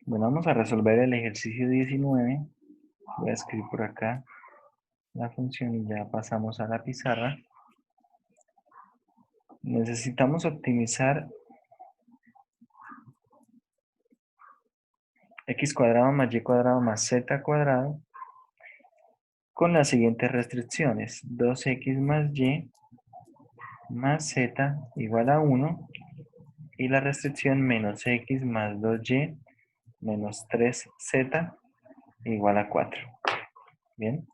Bueno, vamos a resolver el ejercicio 19. Voy a escribir por acá la función y ya pasamos a la pizarra. Necesitamos optimizar x cuadrado más y cuadrado más z cuadrado con las siguientes restricciones. 2x más y más z igual a 1 y la restricción menos x más 2y menos 3z igual a 4. Bien,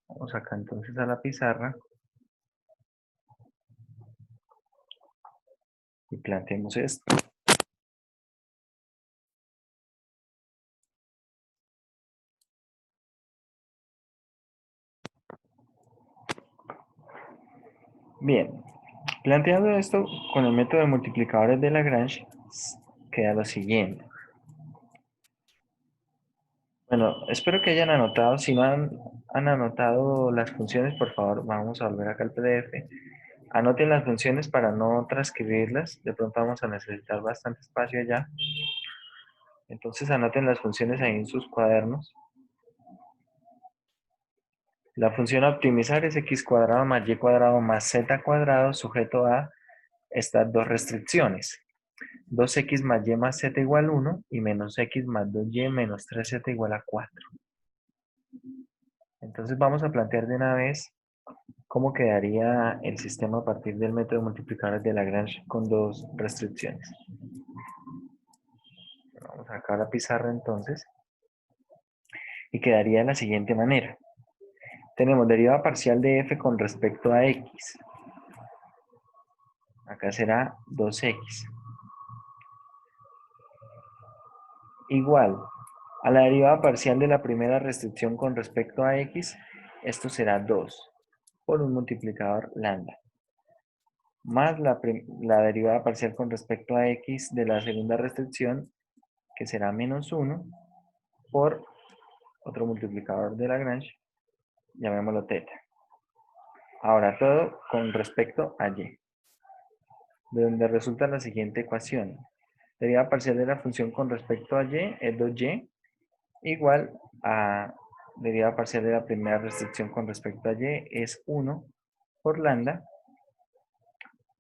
vamos acá entonces a la pizarra y planteemos esto. Bien, planteando esto con el método de multiplicadores de Lagrange, queda lo siguiente. Bueno, espero que hayan anotado. Si no han anotado las funciones, por favor, vamos a volver acá al PDF. Anoten las funciones para no transcribirlas. De pronto vamos a necesitar bastante espacio allá. Entonces anoten las funciones ahí en sus cuadernos. La función a optimizar es x cuadrado más y cuadrado más z cuadrado sujeto a estas dos restricciones. 2x más y más z igual a 1 y menos x más 2y menos 3z igual a 4. Entonces vamos a plantear de una vez cómo quedaría el sistema a partir del método de multiplicadores de Lagrange con dos restricciones. Vamos acá a la pizarra entonces y quedaría de la siguiente manera. Tenemos derivada parcial de f con respecto a x. Acá será 2x. Igual a la derivada parcial de la primera restricción con respecto a x, esto será 2 por un multiplicador lambda. Más la derivada parcial con respecto a x de la segunda restricción, que será menos 1, por otro multiplicador de Lagrange, llamémoslo teta. Ahora todo con respecto a y, de donde resulta la siguiente ecuación. Derivada parcial de la función con respecto a y es 2y, igual a derivada parcial de la primera restricción con respecto a y es 1 por lambda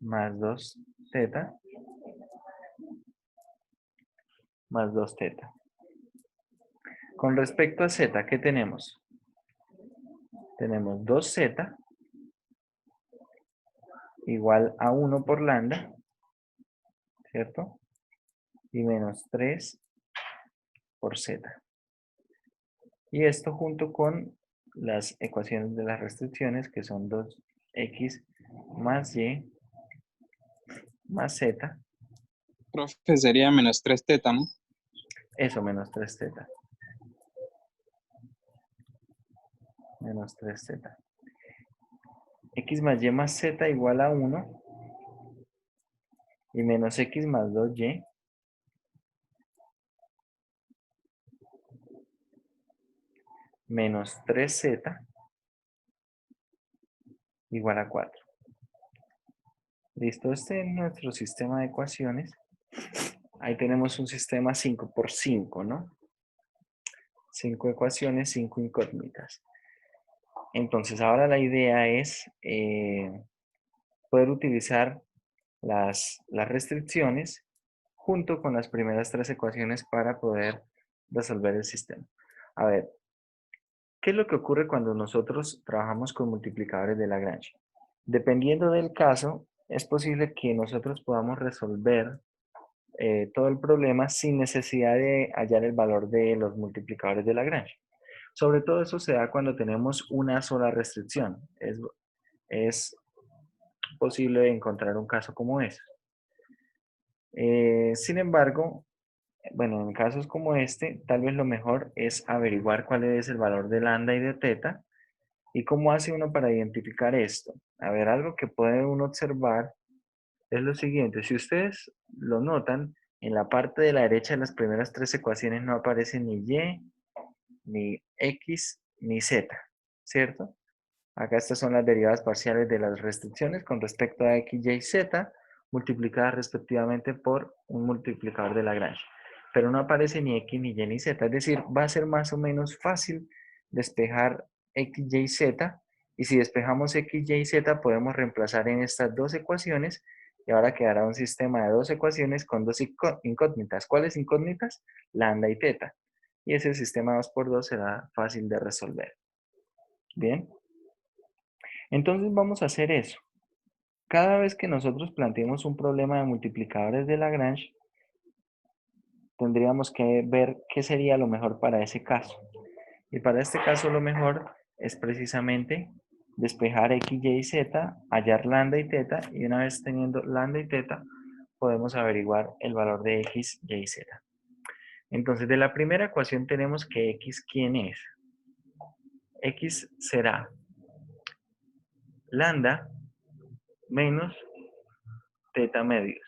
más 2 teta más 2 teta. Con respecto a z, ¿qué tenemos? Tenemos 2z igual a 1 por lambda, ¿cierto? Y menos 3 por z. Y esto junto con las ecuaciones de las restricciones, que son 2x más y más z. Profe, sería menos 3 teta, ¿no? Eso, menos 3z. Menos 3z. X más y más z igual a 1. Y menos x más 2y menos 3z igual a 4. Listo, este es nuestro sistema de ecuaciones. Ahí tenemos un sistema 5 por 5, ¿no? 5 ecuaciones, 5 incógnitas. Entonces, ahora la idea es poder utilizar las restricciones junto con las primeras tres ecuaciones para poder resolver el sistema. A ver, ¿qué es lo que ocurre cuando nosotros trabajamos con multiplicadores de Lagrange? Dependiendo del caso, es posible que nosotros podamos resolver todo el problema sin necesidad de hallar el valor de los multiplicadores de Lagrange. Sobre todo eso se da cuando tenemos una sola restricción. Es posible encontrar un caso como ese. Sin embargo, bueno, en casos como este, tal vez lo mejor es averiguar cuál es el valor de lambda y de teta. ¿Y cómo hace uno para identificar esto? A ver, algo que puede uno observar es lo siguiente. Si ustedes lo notan, en la parte de la derecha de las primeras tres ecuaciones no aparece ni y, ni x, ni z, ¿cierto? Acá estas son las derivadas parciales de las restricciones con respecto a x, y, z, multiplicadas respectivamente por un multiplicador de Lagrange. pero no aparece ni X, ni Y, ni Z. Es decir, va a ser más o menos fácil despejar X, Y, Z. Y si despejamos X, Y, Z, podemos reemplazar en estas dos ecuaciones y ahora quedará un sistema de dos ecuaciones con dos incógnitas. ¿Cuáles incógnitas? Lambda y teta. Y ese sistema 2 por 2 será fácil de resolver. Bien. Entonces vamos a hacer eso. Cada vez que nosotros planteemos un problema de multiplicadores de Lagrange, tendríamos que ver qué sería lo mejor para ese caso. Y para este caso lo mejor es precisamente despejar X, Y, Z, hallar lambda y teta, y una vez teniendo lambda y teta, podemos averiguar el valor de X, Y, Z. Entonces, de la primera ecuación tenemos que X, ¿quién es? X será lambda menos teta medios.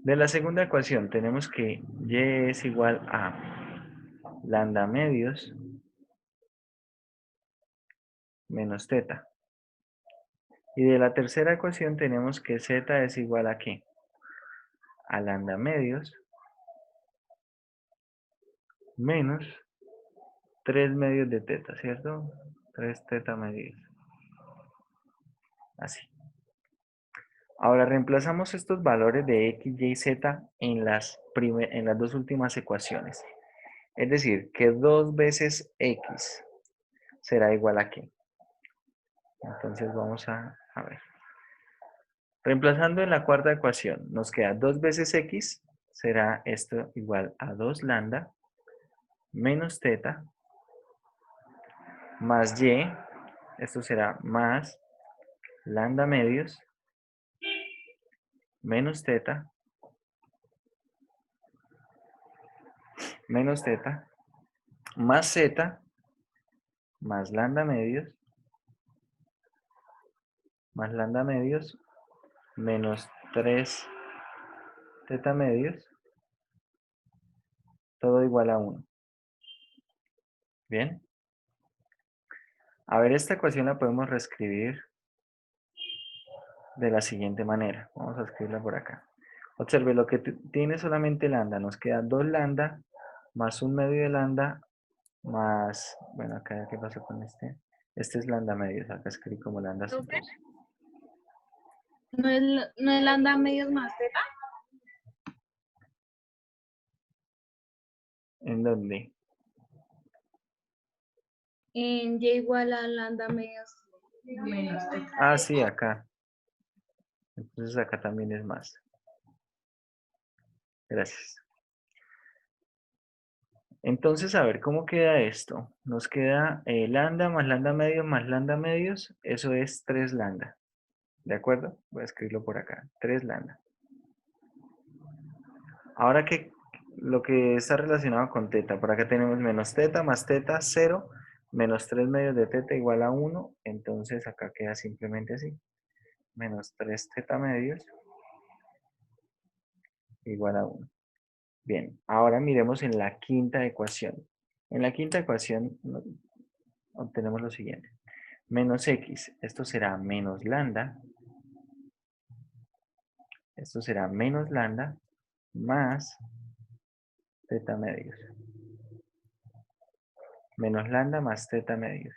De la segunda ecuación tenemos que Y es igual a lambda medios menos teta. Y de la tercera ecuación tenemos que Z es igual a ¿qué? A lambda medios menos 3 medios de teta, ¿cierto? 3 teta medios. Así. Ahora reemplazamos estos valores de X, Y, Z en las dos últimas ecuaciones. Es decir, que 2 veces X será igual a ¿qué? Entonces vamos a ver. Reemplazando en la cuarta ecuación, nos queda 2 veces X, será esto igual a 2 lambda menos teta más Y, esto será más lambda medios menos teta más Z más lambda medios menos 3 teta medios, todo igual a 1. Bien. A ver, esta ecuación la podemos reescribir de la siguiente manera. Vamos a escribirla por acá. Observe, lo que tiene solamente lambda, nos queda 2 lambda más 1 medio de lambda más, bueno, acá, ¿qué pasó con este? Este es lambda medios, acá escribí como lambda ¿Profe? superior. ¿No es lambda medios más teta? ¿En dónde? En Y igual a lambda medios menos teta. Ah, sí, acá. Entonces acá también es más. Gracias. Entonces, a ver, ¿cómo queda esto? Nos queda lambda más lambda medios, eso es 3 lambda. ¿De acuerdo? Voy a escribirlo por acá, 3 lambda. Ahora que lo que está relacionado con teta, por acá tenemos menos teta más teta, 0, menos 3 medios de teta igual a 1, entonces acá queda simplemente así. Menos 3 teta medios igual a 1. Bien, ahora miremos en la quinta ecuación. En la quinta ecuación obtenemos lo siguiente. Menos x, esto será menos lambda. Esto será menos lambda más teta medios. Menos lambda más teta medios.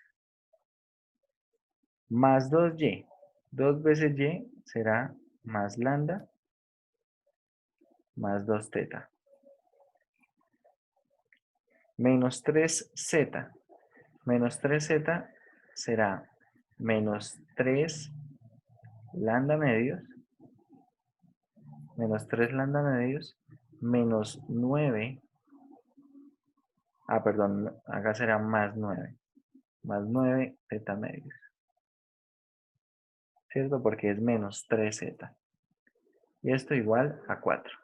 Más 2y. 2 veces y será más lambda más 2 teta. Menos 3z. Menos 3z será menos 3 lambda medios. Menos 3 lambda medios. Menos 9. Ah, perdón, acá será más 9. Más 9 teta medios. ¿Cierto? Porque es menos 3z. Y esto igual a 4.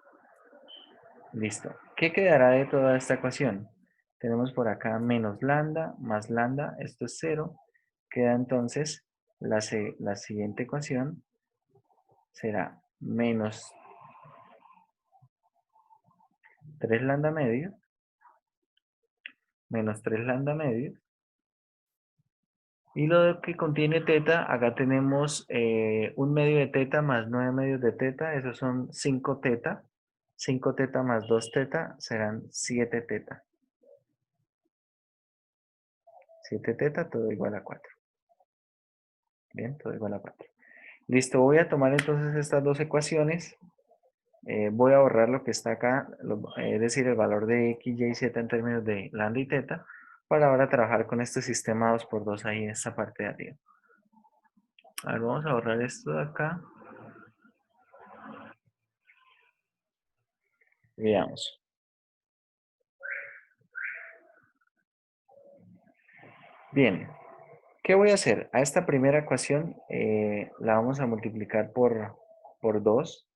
Listo. ¿Qué quedará de toda esta ecuación? Tenemos por acá menos lambda más lambda, esto es 0. Queda entonces la siguiente ecuación será menos 3 lambda medios, menos 3 lambda medios. Y lo que contiene teta, acá tenemos 1 medio de teta más 9 medios de teta, esos son 5 teta. 5 teta más 2 teta serán 7 teta. 7 teta, todo igual a 4. Bien, todo igual a 4. Listo, voy a tomar entonces estas dos ecuaciones. Voy a borrar lo que está acá, es decir, el valor de x, y, z en términos de lambda y teta, para ahora trabajar con este sistema 2×2 ahí en esta parte de arriba. A ver, vamos a borrar esto de acá. Veamos. Bien, ¿qué voy a hacer? A esta primera ecuación la vamos a multiplicar por 2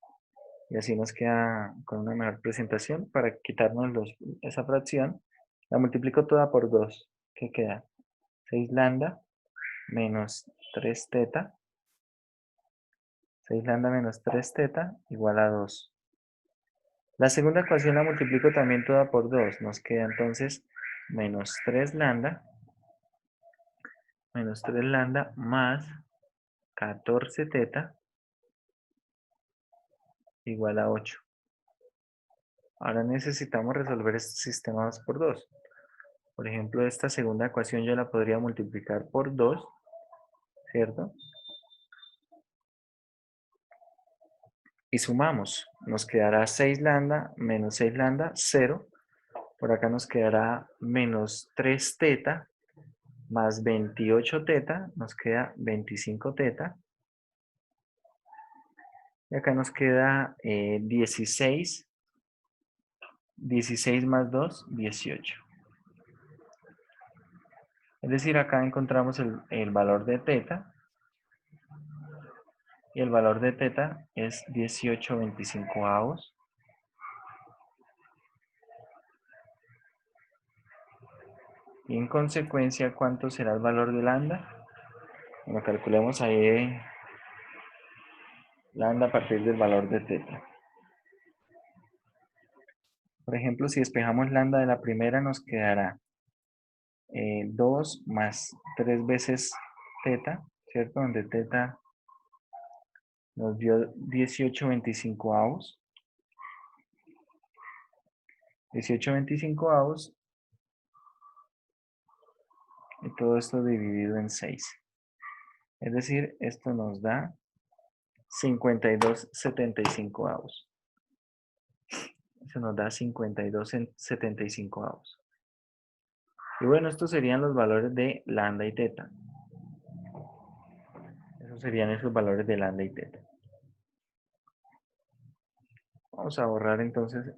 y así nos queda con una mejor presentación. Para quitarnos esa fracción, la multiplico toda por 2. ¿Qué queda? 6 lambda menos 3 teta. 6 lambda menos 3 teta igual a 2. La segunda ecuación la multiplico también toda por 2. Nos queda entonces menos 3 lambda más 14 teta igual a 8. Ahora necesitamos resolver este sistema 2×2. Por ejemplo, esta segunda ecuación yo la podría multiplicar por 2, ¿cierto? Y sumamos. Nos quedará 6 lambda menos 6 lambda, 0. Por acá nos quedará menos 3 teta más 28 teta, nos queda 25 teta. Y acá nos queda 16. 16 más 2, 18. Es decir, acá encontramos el valor de teta. Y el valor de teta es 18/25. Y en consecuencia, ¿cuánto será el valor de lambda? Bueno, calculemos ahí lambda a partir del valor de teta. Por ejemplo, si despejamos lambda de la primera, nos quedará 2 más 3 veces teta, ¿cierto? Donde teta nos dio 18/25. 18/25 y todo esto dividido en 6. Es decir, esto nos da 52/75. Eso nos da 52/75. Y bueno, estos serían los valores de lambda y teta. Esos serían esos valores de lambda y teta. Vamos a borrar entonces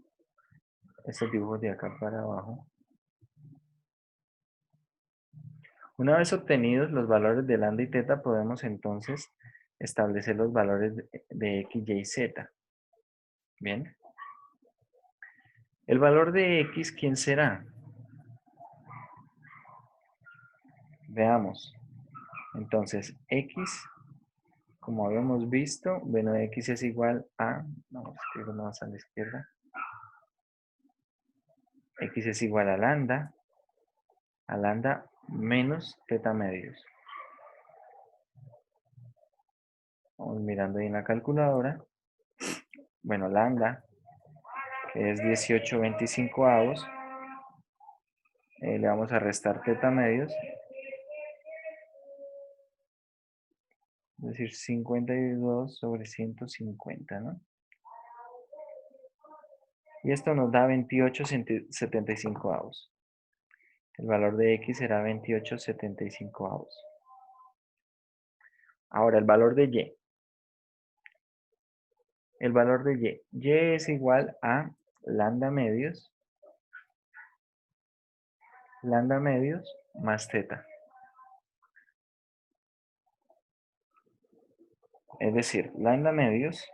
estos dibujos de acá para abajo. Una vez obtenidos los valores de lambda y teta, podemos entonces establecer los valores de x, y, z. Bien. El valor de x, ¿quién será? Veamos. Entonces, x, como habíamos visto, bueno, x es igual a, vamos a escribirlo más a la izquierda. X es igual a lambda menos teta medios. Vamos mirando ahí en la calculadora. Bueno, lambda, que es 18/25, le vamos a restar teta medios. Es decir, 52/150, ¿no? Y esto nos da 28/75. El valor de x será 28/75. Ahora, el valor de y. El valor de y. Y es igual a lambda medios más teta. Es decir, lambda medios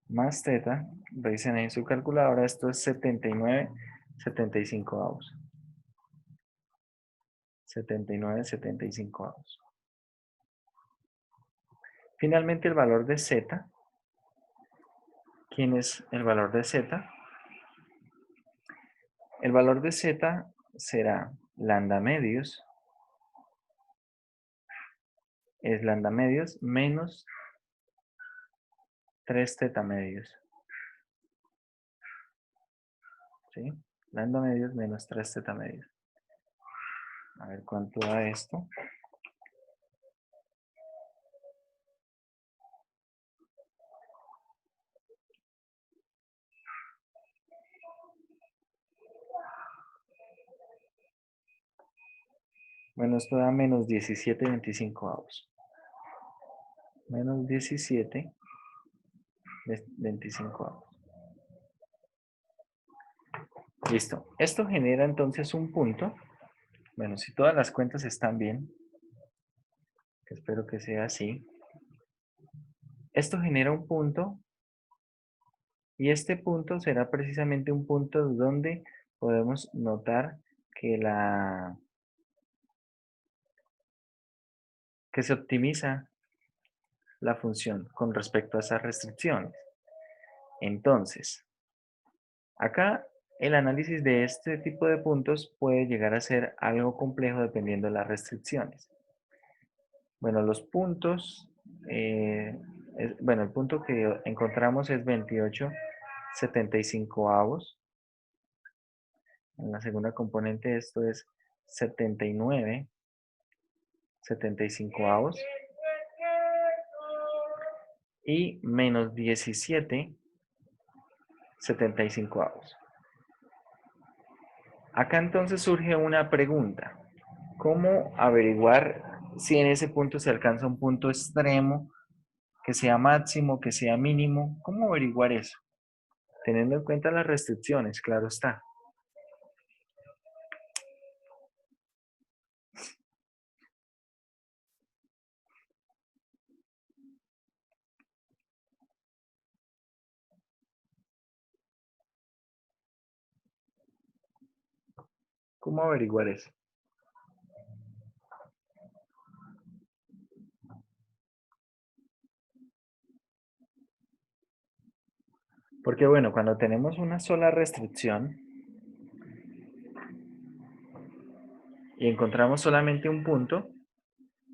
más teta, revisen ahí en su calculadora, esto es 79/75. 79/75. Finalmente el valor de z. ¿Quién es el valor de z? El valor de z será lambda medios es lambda medios menos 3 teta medios. ¿Sí? Lambda medios menos 3 teta medios. A ver cuánto da esto. Bueno, esto da menos 17,25. Menos 17,25. Listo. Esto genera entonces un punto. Bueno, si todas las cuentas están bien, que espero que sea así. Esto genera un punto y este punto será precisamente un punto donde podemos notar que que se optimiza la función con respecto a esas restricciones. Entonces, acá el análisis de este tipo de puntos puede llegar a ser algo complejo dependiendo de las restricciones. Bueno, los puntos, bueno, el punto que encontramos es 28,75. En la segunda componente esto es 79,75. Y menos 17,75. Acá entonces surge una pregunta. ¿Cómo averiguar si en ese punto se alcanza un punto extremo, que sea máximo, que sea mínimo? ¿Cómo averiguar eso? Teniendo en cuenta las restricciones, claro está. ¿Cómo averiguar eso? Porque bueno, cuando tenemos una sola restricción y encontramos solamente un punto,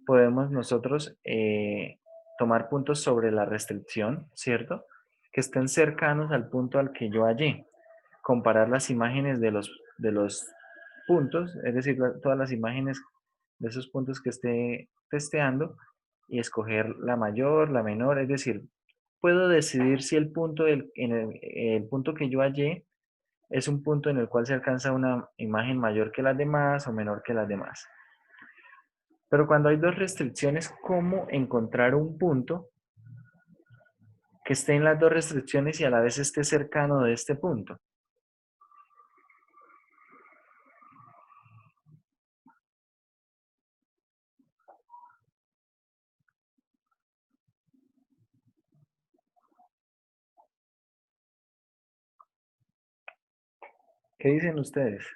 podemos nosotros tomar puntos sobre la restricción, ¿cierto? Que estén cercanos al punto al que yo hallé. Comparar las imágenes de los puntos, es decir, todas las imágenes de esos puntos que esté testeando y escoger la mayor, la menor, es decir, puedo decidir si el punto, el punto que yo hallé es un punto en el cual se alcanza una imagen mayor que las demás o menor que las demás. Pero cuando hay dos restricciones, ¿cómo encontrar un punto que esté en las dos restricciones y a la vez esté cercano de este punto? ¿Qué dicen ustedes?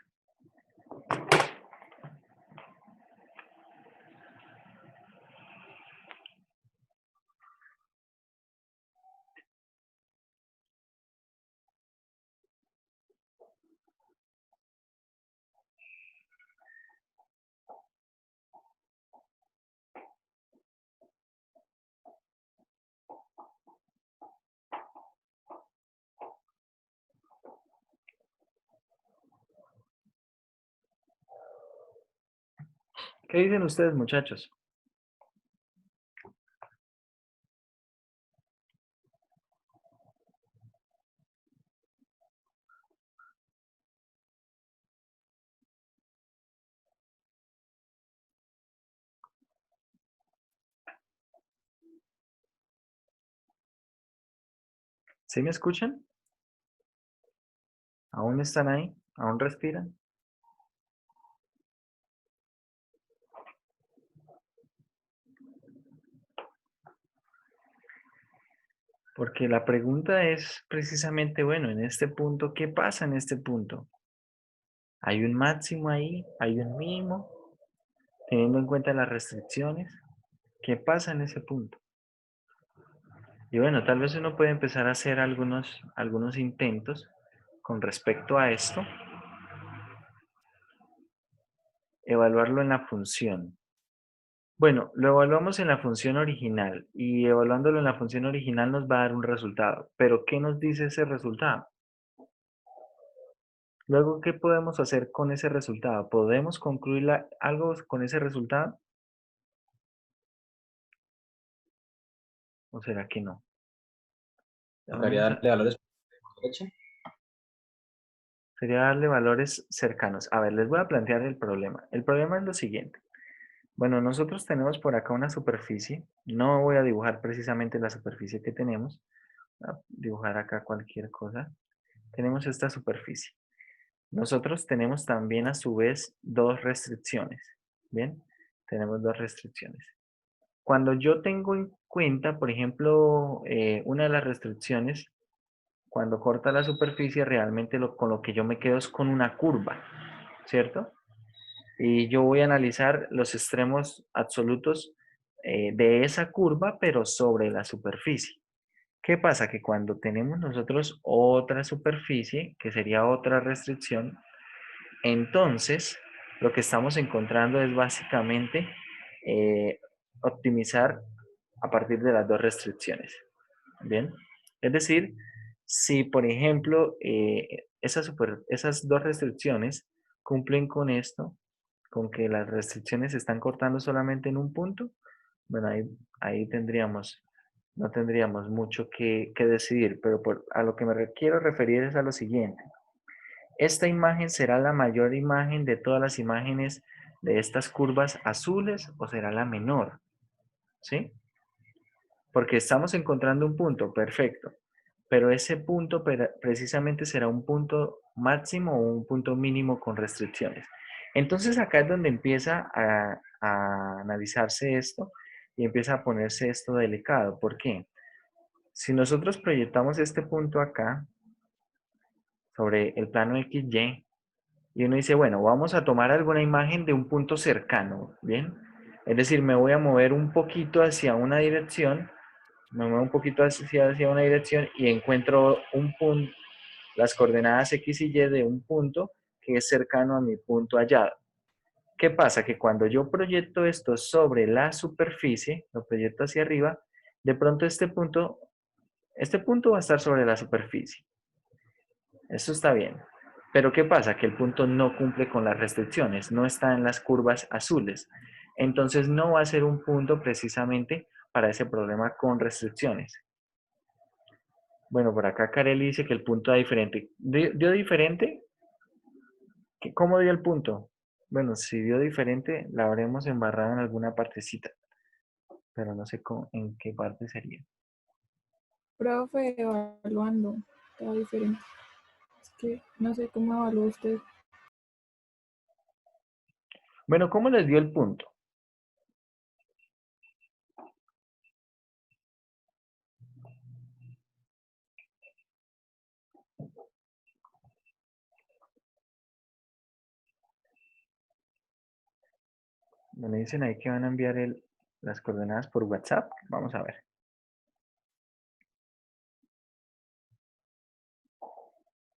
¿Qué dicen ustedes, muchachos? ¿Sí me escuchan? ¿Aún están ahí? ¿Aún respiran? Porque la pregunta es precisamente, bueno, en este punto, ¿qué pasa en este punto? ¿Hay un máximo ahí? ¿Hay un mínimo? Teniendo en cuenta las restricciones, ¿qué pasa en ese punto? Y bueno, tal vez uno puede empezar a hacer algunos intentos con respecto a esto. evaluarlo en la función. Bueno, lo evaluamos en la función original y evaluándolo en la función original nos va a dar un resultado. Pero, ¿qué nos dice ese resultado? Luego, ¿qué podemos hacer con ese resultado? ¿Podemos concluir algo con ese resultado? ¿O será que no? Tocaría Vamos darle valores por derecha. Sería darle valores cercanos. A ver, les voy a plantear el problema. El problema es lo siguiente. Bueno, nosotros tenemos por acá una superficie. No voy a dibujar precisamente la superficie que tenemos. Voy a dibujar acá cualquier cosa. Tenemos esta superficie. Nosotros tenemos también a su vez dos restricciones. ¿Bien? Tenemos dos restricciones. Cuando yo tengo en cuenta, por ejemplo, una de las restricciones, cuando corta la superficie, realmente con lo que yo me quedo es con una curva, ¿cierto? Y yo voy a analizar los extremos absolutos de esa curva, pero sobre la superficie. ¿Qué pasa? Que cuando tenemos nosotros otra superficie, que sería otra restricción, entonces lo que estamos encontrando es básicamente optimizar a partir de las dos restricciones. ¿Bien? Es decir, si por ejemplo esas dos restricciones cumplen con esto, con que las restricciones se están cortando solamente en un punto, bueno, ahí no tendríamos mucho que decidir, pero a lo que quiero referir es a lo siguiente. Esta imagen será la mayor imagen de todas las imágenes de estas curvas azules o será la menor, ¿sí? Porque estamos encontrando un punto, perfecto, pero ese punto precisamente será un punto máximo o un punto mínimo con restricciones. Entonces acá es donde empieza a analizarse esto y empieza a ponerse esto delicado. ¿Por qué? Si nosotros proyectamos este punto acá sobre el plano XY y uno dice, bueno, vamos a tomar alguna imagen de un punto cercano, ¿bien? Es decir, me voy a mover un poquito hacia una dirección, me muevo un poquito hacia una dirección y encuentro un punto, las coordenadas X y Y de un punto que es cercano a mi punto hallado. ¿Qué pasa? Que cuando yo proyecto esto sobre la superficie, lo proyecto hacia arriba, de pronto este punto va a estar sobre la superficie. Eso está bien. Pero ¿qué pasa? Que el punto no cumple con las restricciones, no está en las curvas azules. Entonces no va a ser un punto precisamente para ese problema con restricciones. Bueno, por acá Carelli dice que el punto da diferente. ¿Dio diferente? ¿Cómo dio el punto? Bueno, si dio diferente, la habremos embarrado en alguna partecita, pero no sé en qué parte sería. Profe, evaluando, está diferente. Es que no sé cómo evaluó usted. Bueno, ¿cómo les dio el punto? Me dicen ahí que van a enviar las coordenadas por WhatsApp. Vamos a ver.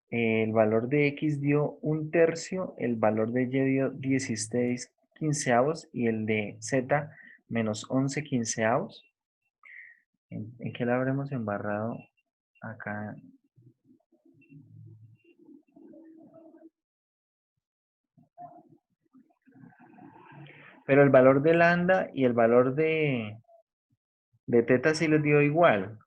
El valor de X dio 1/3, el valor de Y dio 16 quinceavos y el de Z menos 11 quinceavos. ¿En qué la habremos embarrado acá? Pero el valor de lambda y el valor de teta sí les dio igual.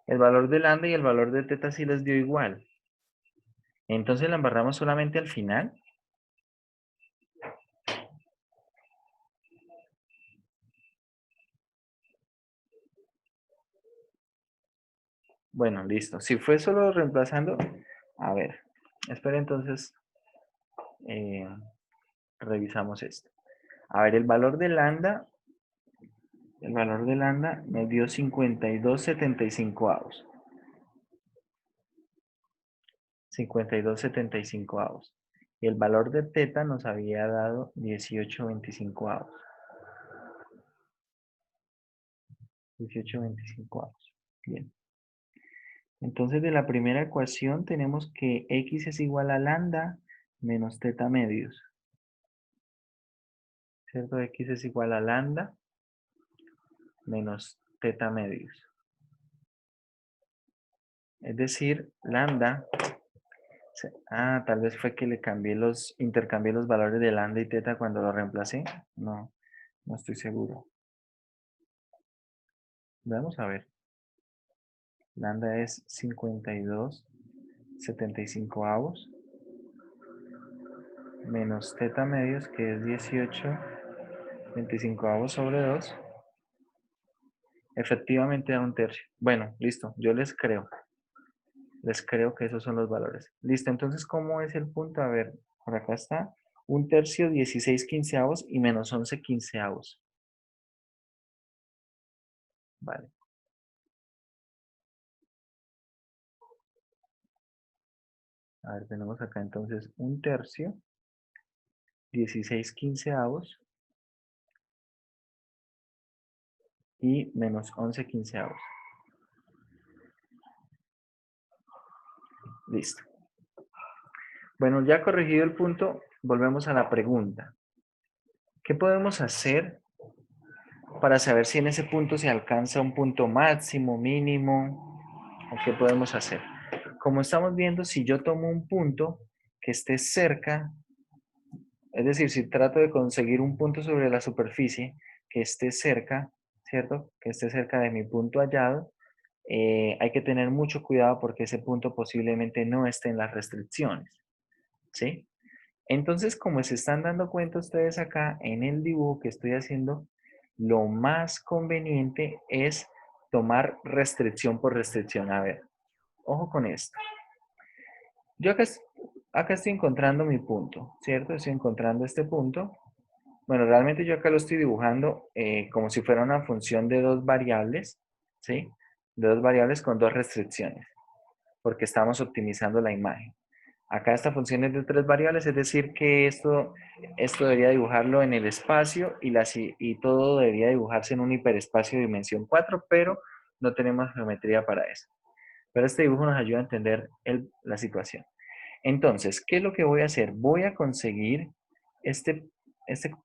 El valor de lambda y el valor de teta sí les dio igual. Entonces la embarramos solamente al final. Bueno, listo. Si fue solo reemplazando, a ver, espera entonces, revisamos esto. A ver, el valor de lambda nos dio 52,75avos. 52,75avos. Y el valor de teta nos había dado 18,25avos. 18,25avos. Bien. Entonces de la primera ecuación tenemos que x es igual a lambda menos teta medios. ¿Cierto? X es igual a lambda menos teta medios. Es decir, lambda... tal vez fue que intercambié los valores de lambda y teta cuando lo reemplacé. No, no estoy seguro. Vamos a ver. Lambda es 52/75 menos teta medios, que es 18/25 sobre 2. Efectivamente da un tercio. Bueno, listo, yo les creo. Les creo que esos son los valores. Listo, entonces, ¿cómo es el punto? A ver, por acá está. 1/3, 16/15 y menos 11/15. Vale. A ver, tenemos acá entonces 1/3, 16/15 y menos 11/15. Listo. Bueno, ya corregido el punto, volvemos a la pregunta. ¿Qué podemos hacer para saber si en ese punto se alcanza un punto máximo, mínimo? ¿O qué podemos hacer? Como estamos viendo, si yo tomo un punto que esté cerca, es decir, si trato de conseguir un punto sobre la superficie que esté cerca, ¿cierto? Que esté cerca de mi punto hallado, hay que tener mucho cuidado porque ese punto posiblemente no esté en las restricciones, ¿sí? Entonces, como se están dando cuenta ustedes acá en el dibujo que estoy haciendo, lo más conveniente es tomar restricción por restricción. A ver, ojo con esto. Yo acá estoy encontrando mi punto, ¿cierto? Estoy encontrando este punto. Bueno, realmente yo acá lo estoy dibujando como si fuera una función de dos variables, ¿sí? De dos variables con dos restricciones, porque estamos optimizando la imagen. Acá esta función es de tres variables, es decir que esto debería dibujarlo en el espacio y todo debería dibujarse en un hiperespacio de dimensión 4, pero no tenemos geometría para eso. Pero este dibujo nos ayuda a entender la situación. Entonces, ¿qué es lo que voy a hacer? Voy a conseguir este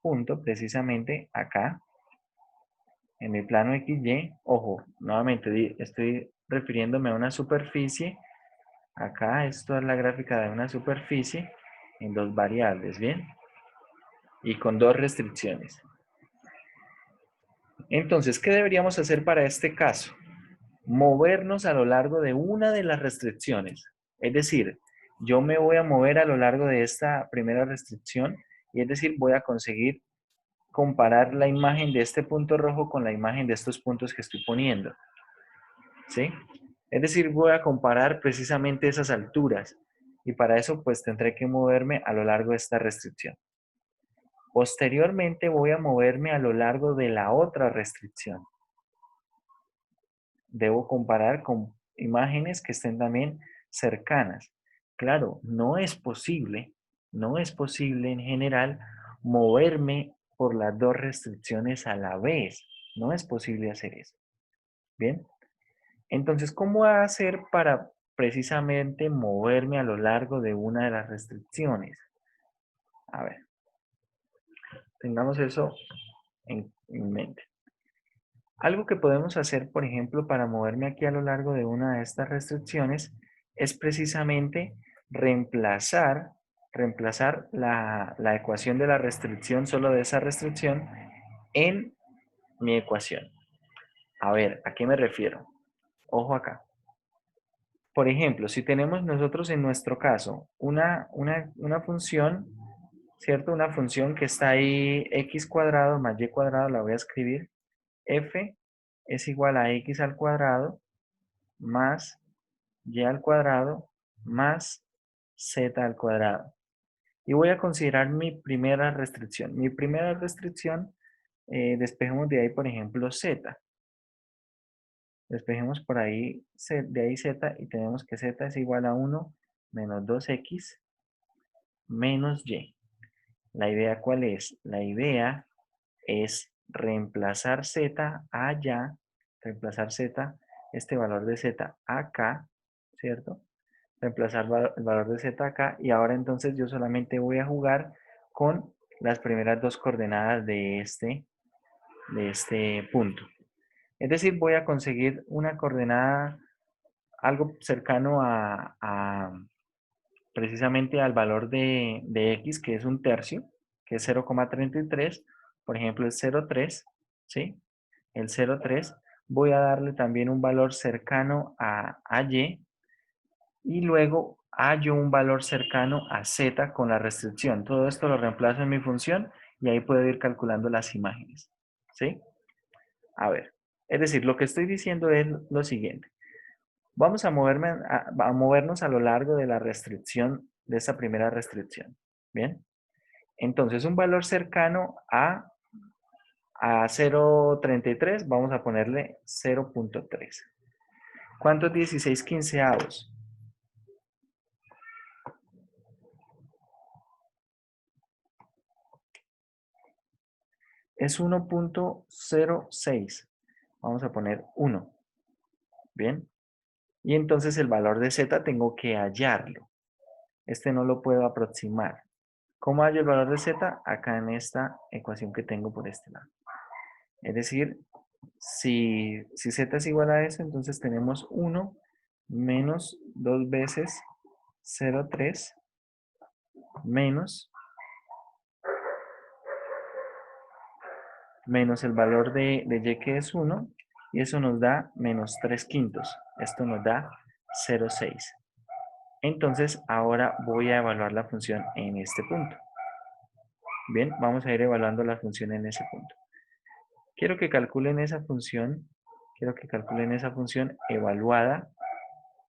punto precisamente acá, en el plano XY. Ojo, nuevamente estoy refiriéndome a una superficie. Acá esto es la gráfica de una superficie en dos variables, ¿bien? Y con dos restricciones. Entonces, ¿qué deberíamos hacer para este caso? Movernos a lo largo de una de las restricciones. Es decir, yo me voy a mover a lo largo de esta primera restricción y es decir, voy a conseguir comparar la imagen de este punto rojo con la imagen de estos puntos que estoy poniendo. ¿Sí? Es decir, voy a comparar precisamente esas alturas y para eso pues tendré que moverme a lo largo de esta restricción. Posteriormente voy a moverme a lo largo de la otra restricción. Debo comparar con imágenes que estén también cercanas. Claro, no es posible en general moverme por las dos restricciones a la vez. No es posible hacer eso. Bien. Entonces, ¿cómo voy a hacer para precisamente moverme a lo largo de una de las restricciones? A ver, tengamos eso en mente. Algo que podemos hacer, por ejemplo, para moverme aquí a lo largo de una de estas restricciones es precisamente reemplazar la ecuación de la restricción, solo de esa restricción, en mi ecuación. A ver, ¿a qué me refiero? Ojo acá. Por ejemplo, si tenemos nosotros en nuestro caso una función, ¿cierto? Una función que está ahí x cuadrado más y cuadrado, la voy a escribir. F es igual a x al cuadrado más y al cuadrado más z al cuadrado. Y voy a considerar mi primera restricción. Mi primera restricción, despejemos de ahí, por ejemplo, z. Despejemos por ahí, de ahí z, y tenemos que z es igual a 1 menos 2x menos y. ¿La idea cuál es? La idea es reemplazar z allá, reemplazar z, este valor de z acá, ¿cierto? Reemplazar el valor de z acá y ahora entonces yo solamente voy a jugar con las primeras dos coordenadas de este punto. Es decir, voy a conseguir una coordenada algo cercano precisamente al valor de x, que es un tercio, que es 0,33, por ejemplo, el 0,3, ¿sí? El 0,3, voy a darle también un valor cercano a y, y luego hallo un valor cercano a z con la restricción. Todo esto lo reemplazo en mi función y ahí puedo ir calculando las imágenes, ¿sí? A ver, es decir, lo que estoy diciendo es lo siguiente. Vamos a movernos a lo largo de la restricción, de esta primera restricción. ¿Bien? Entonces, un valor cercano a 0,33, vamos a ponerle 0,3. ¿Cuánto es 16 quinceavos? Es 1,06. Vamos a poner 1. ¿Bien? Y entonces el valor de z tengo que hallarlo. Este no lo puedo aproximar. ¿Cómo hallo el valor de z? Acá en esta ecuación que tengo por este lado. Es decir, si z es igual a eso, entonces tenemos 1 menos 2 veces 0,3 menos el valor de y, que es 1, y eso nos da menos 3 quintos. Esto nos da 0,6. Entonces, ahora voy a evaluar la función en este punto. Bien, vamos a ir evaluando la función en ese punto. Quiero que calculen esa función evaluada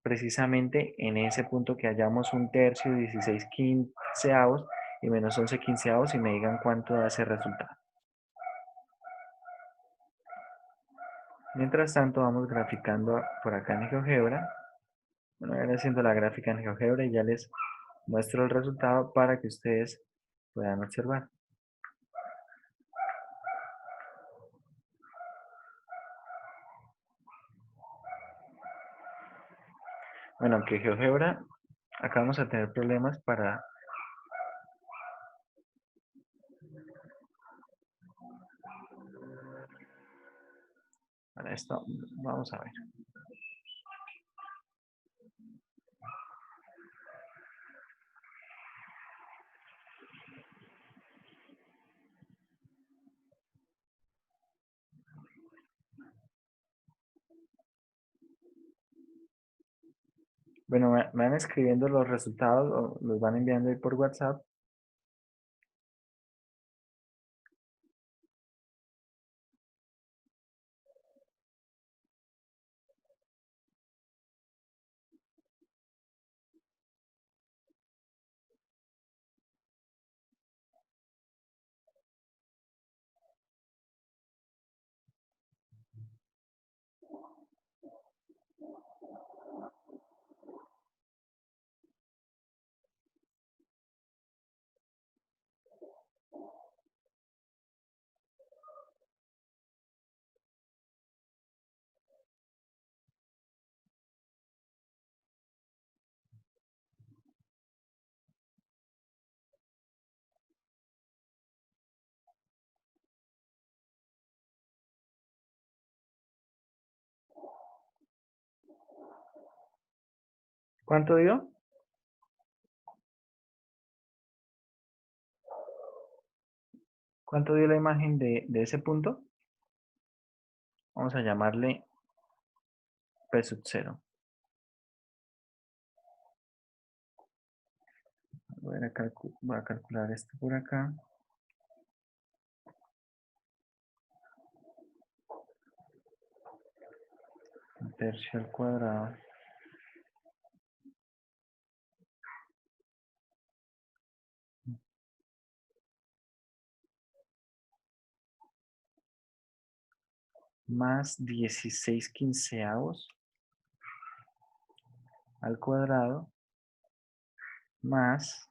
precisamente en ese punto que hallamos un tercio, 16 quinceavos y menos 11 quinceavos y me digan cuánto da ese resultado. Mientras tanto vamos graficando por acá en GeoGebra. Bueno, voy haciendo la gráfica en GeoGebra y ya les muestro el resultado para que ustedes puedan observar. Bueno, aunque GeoGebra acá vamos a tener problemas para esto. Vamos a ver. Bueno, me van escribiendo los resultados o los van enviando ahí por WhatsApp. ¿Cuánto dio? ¿Cuánto dio la imagen de ese punto? Vamos a llamarle P sub 0. Voy a calcular esto por acá. Un tercio al cuadrado. Más 16 quinceavos al cuadrado más,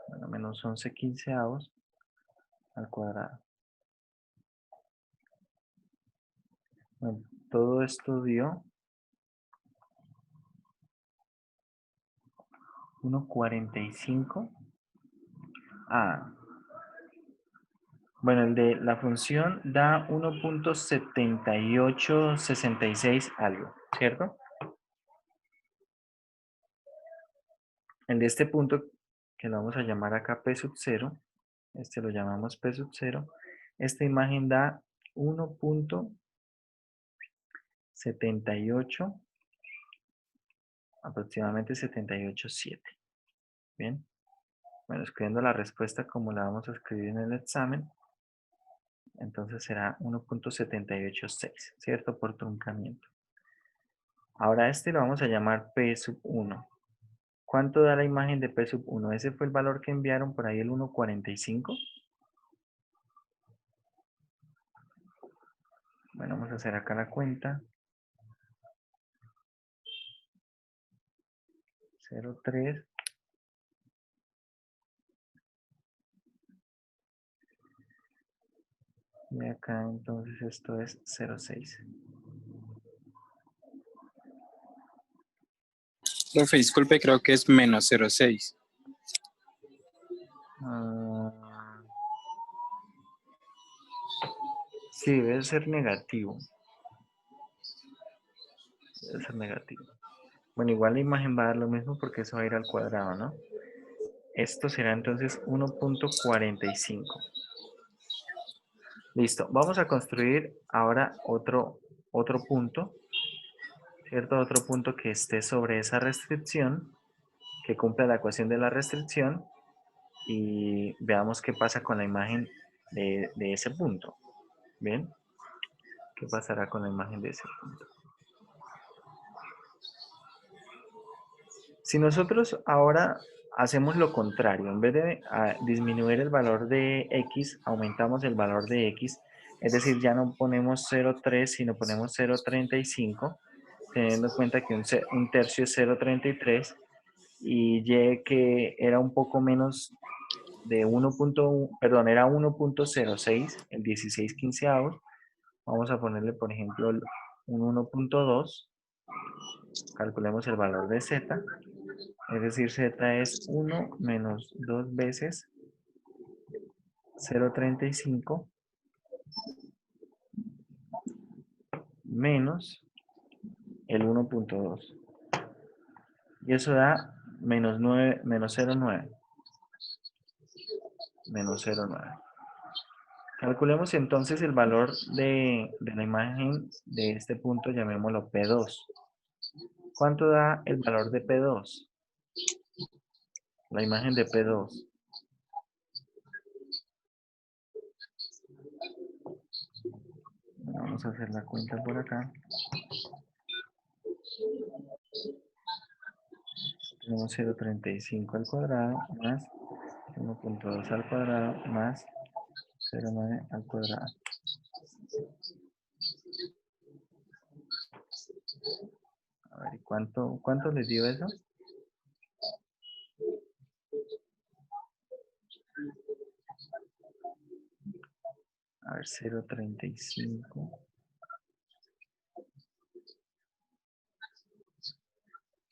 bueno, menos 11 quinceavos al cuadrado. Bueno, todo esto dio 1.45. Bueno, el de la función da 1.7866 algo, ¿cierto? El de este punto, que lo vamos a llamar acá P sub 0, este lo llamamos P sub 0, esta imagen da 1.78, aproximadamente 78.7. Bien. Bueno, escribiendo la respuesta como la vamos a escribir en el examen, entonces será 1.786, ¿cierto? Por truncamiento. Ahora este lo vamos a llamar P sub 1. ¿Cuánto da la imagen de P sub 1? Ese fue el valor que enviaron por ahí, el 1.45. Bueno, vamos a hacer acá la cuenta. 0.3. Y acá entonces esto es 0.6. Profe, disculpe, creo que es menos 0.6. Sí, debe ser negativo. Debe ser negativo. Bueno, igual la imagen va a dar lo mismo porque eso va a ir al cuadrado, ¿no? Esto será entonces 1.45. Listo. Vamos a construir ahora otro punto, ¿cierto? Otro punto que esté sobre esa restricción, que cumpla la ecuación de la restricción, y veamos qué pasa con la imagen de ese punto. ¿Bien? ¿Qué pasará con la imagen de ese punto? Si nosotros ahora hacemos lo contrario, en vez de disminuir el valor de x, aumentamos el valor de x, es decir, ya no ponemos 0.3, sino ponemos 0.35, teniendo en cuenta que un tercio es 0.33 y y que era un poco menos de 1.1, perdón, era 1.06, el 16 quinceavos, vamos a ponerle, por ejemplo, un 1.2, calculemos el valor de z, es decir, z es 1 menos 2 veces 0.35 menos el 1.2. Y eso da menos 9, menos 0.9. Menos 0.9. Calculemos entonces el valor de la imagen de este punto, llamémoslo P2. ¿Cuánto da el valor de P2? La imagen de P2. Vamos a hacer la cuenta por acá. Tenemos 0.35 al cuadrado más 1.2 al cuadrado más 0.9 al cuadrado. A ver, ¿cuánto les dio eso? A ver, 0.35.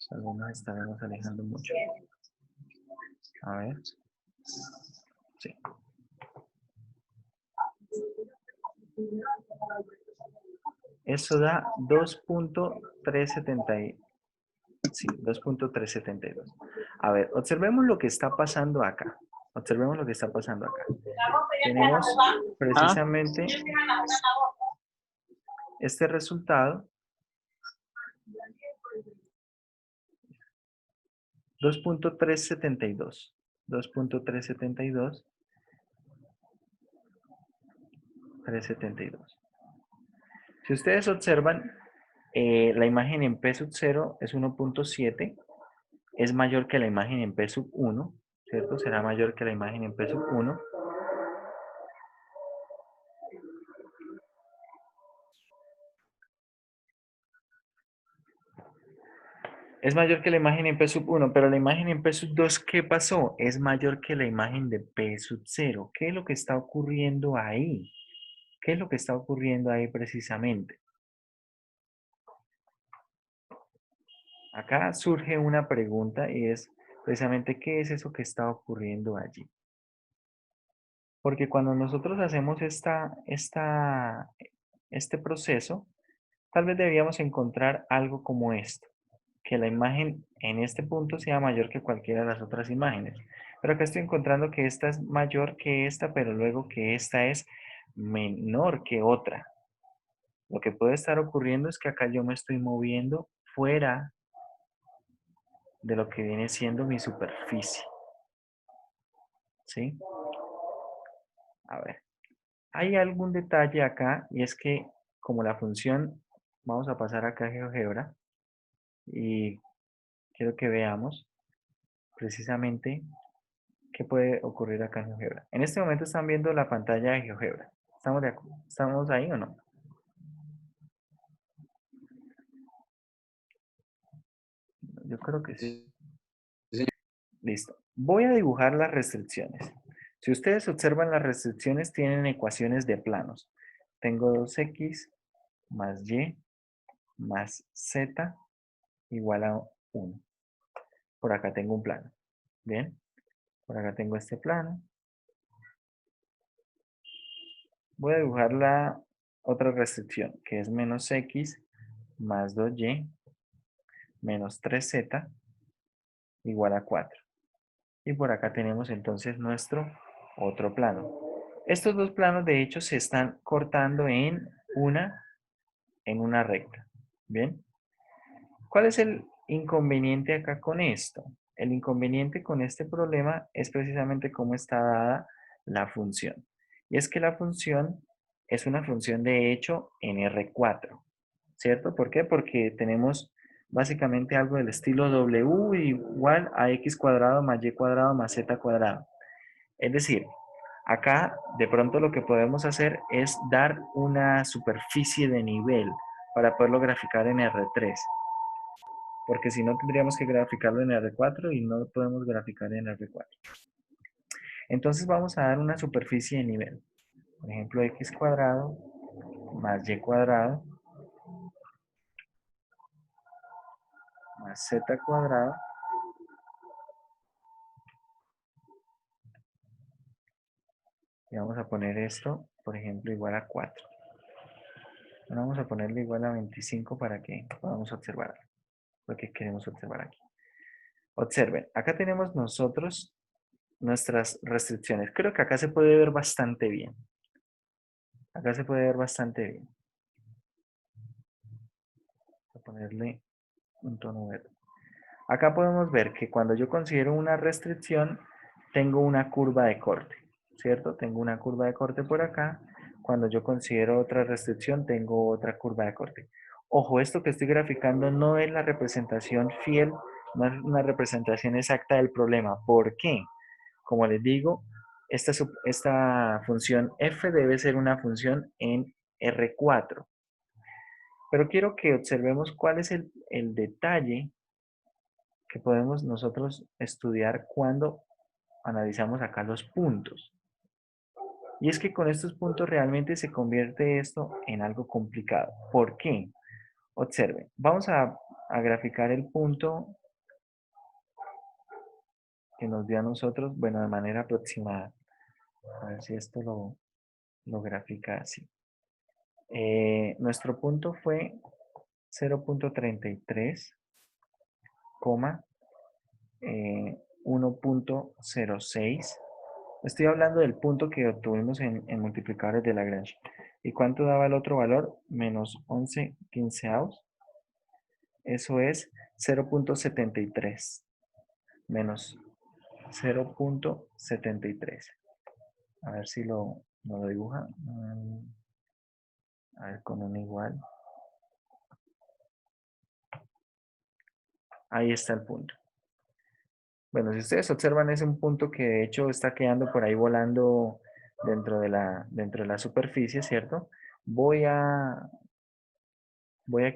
Tal vez nos estaremos alejando mucho. A ver. Sí. Eso da 2.372. Sí, 2.372. A ver, observemos lo que está pasando acá. Observemos lo que está pasando acá. Tenemos precisamente este resultado. 2.372. 2.372. 372. Si ustedes observan, la imagen en P sub 0 es 1.7. Es mayor que la imagen en P sub 1, ¿cierto? Será mayor que la imagen en P sub 1. Es mayor que la imagen en P sub 1, pero la imagen en P sub 2, ¿qué pasó? Es mayor que la imagen de P sub 0. ¿Qué es lo que está ocurriendo ahí? ¿Qué es lo que está ocurriendo ahí precisamente? acá surge una pregunta y es precisamente ¿qué es eso que está ocurriendo allí? Porque cuando nosotros hacemos este proceso, tal vez deberíamos encontrar algo como esto, que la imagen en este punto sea mayor que cualquiera de las otras imágenes. Pero acá estoy encontrando que esta es mayor que esta, pero luego que esta es menor que otra. Lo que puede estar ocurriendo es que acá yo me estoy moviendo fuera de lo que viene siendo mi superficie. ¿Sí? A ver. Hay algún detalle acá y es que como la función, vamos a pasar acá a GeoGebra y quiero que veamos precisamente qué puede ocurrir acá en GeoGebra. En este momento están viendo la pantalla de GeoGebra. ¿Estamos ahí o no? Yo creo que sí. Sí. Listo. Voy a dibujar las restricciones. Si ustedes observan las restricciones tienen ecuaciones de planos. Tengo 2x más y más z igual a 1. Por acá tengo un plano. Bien. Por acá tengo este plano. Voy a dibujar la otra restricción, que es menos x más 2y menos 3z igual a 4. Y por acá tenemos entonces nuestro otro plano. Estos dos planos de hecho se están cortando en una recta. ¿Bien? ¿Cuál es el inconveniente acá con esto? El inconveniente con este problema es precisamente cómo está dada la función. Y es que la función es una función de hecho en R4, ¿cierto? ¿Por qué? Porque tenemos básicamente algo del estilo W igual a x cuadrado más y cuadrado más z cuadrado. Es decir, acá de pronto lo que podemos hacer es dar una superficie de nivel para poderlo graficar en R3. Porque si no tendríamos que graficarlo en R4 y no podemos graficar en R4. Entonces vamos a dar una superficie de nivel. Por ejemplo, x cuadrado más y cuadrado más z cuadrado y vamos a poner esto, por ejemplo, igual a 4. Vamos a ponerle igual a 25 para que podamos observar lo que queremos observar aquí. Observen, acá tenemos nosotros nuestras restricciones. Creo que acá se puede ver bastante bien. Acá se puede ver bastante bien. Voy a ponerle un tono verde. Acá podemos ver que cuando yo considero una restricción, tengo una curva de corte, ¿cierto? Tengo una curva de corte por acá. Cuando yo considero otra restricción, tengo otra curva de corte. Ojo, esto que estoy graficando no es la representación fiel, no es una representación exacta del problema. ¿Por qué? Como les digo, esta función f debe ser una función en R4. Pero quiero que observemos cuál es el detalle que podemos nosotros estudiar cuando analizamos acá los puntos. Y es que con estos puntos realmente se convierte esto en algo complicado. ¿Por qué? Observen, vamos a graficar el punto que nos dio a nosotros, bueno, de manera aproximada. A ver si esto lo grafica así. Nuestro punto fue 0.33, 1.06. Estoy hablando del punto que obtuvimos en multiplicadores de Lagrange. ¿Y cuánto daba el otro valor? Menos 11 quinceavos. Eso es 0.73. Menos 0.73. A ver si lo dibuja. A ver, con un igual. Ahí está el punto. Bueno, si ustedes observan es un punto que de hecho está quedando por ahí volando dentro de la superficie, ¿cierto? Voy a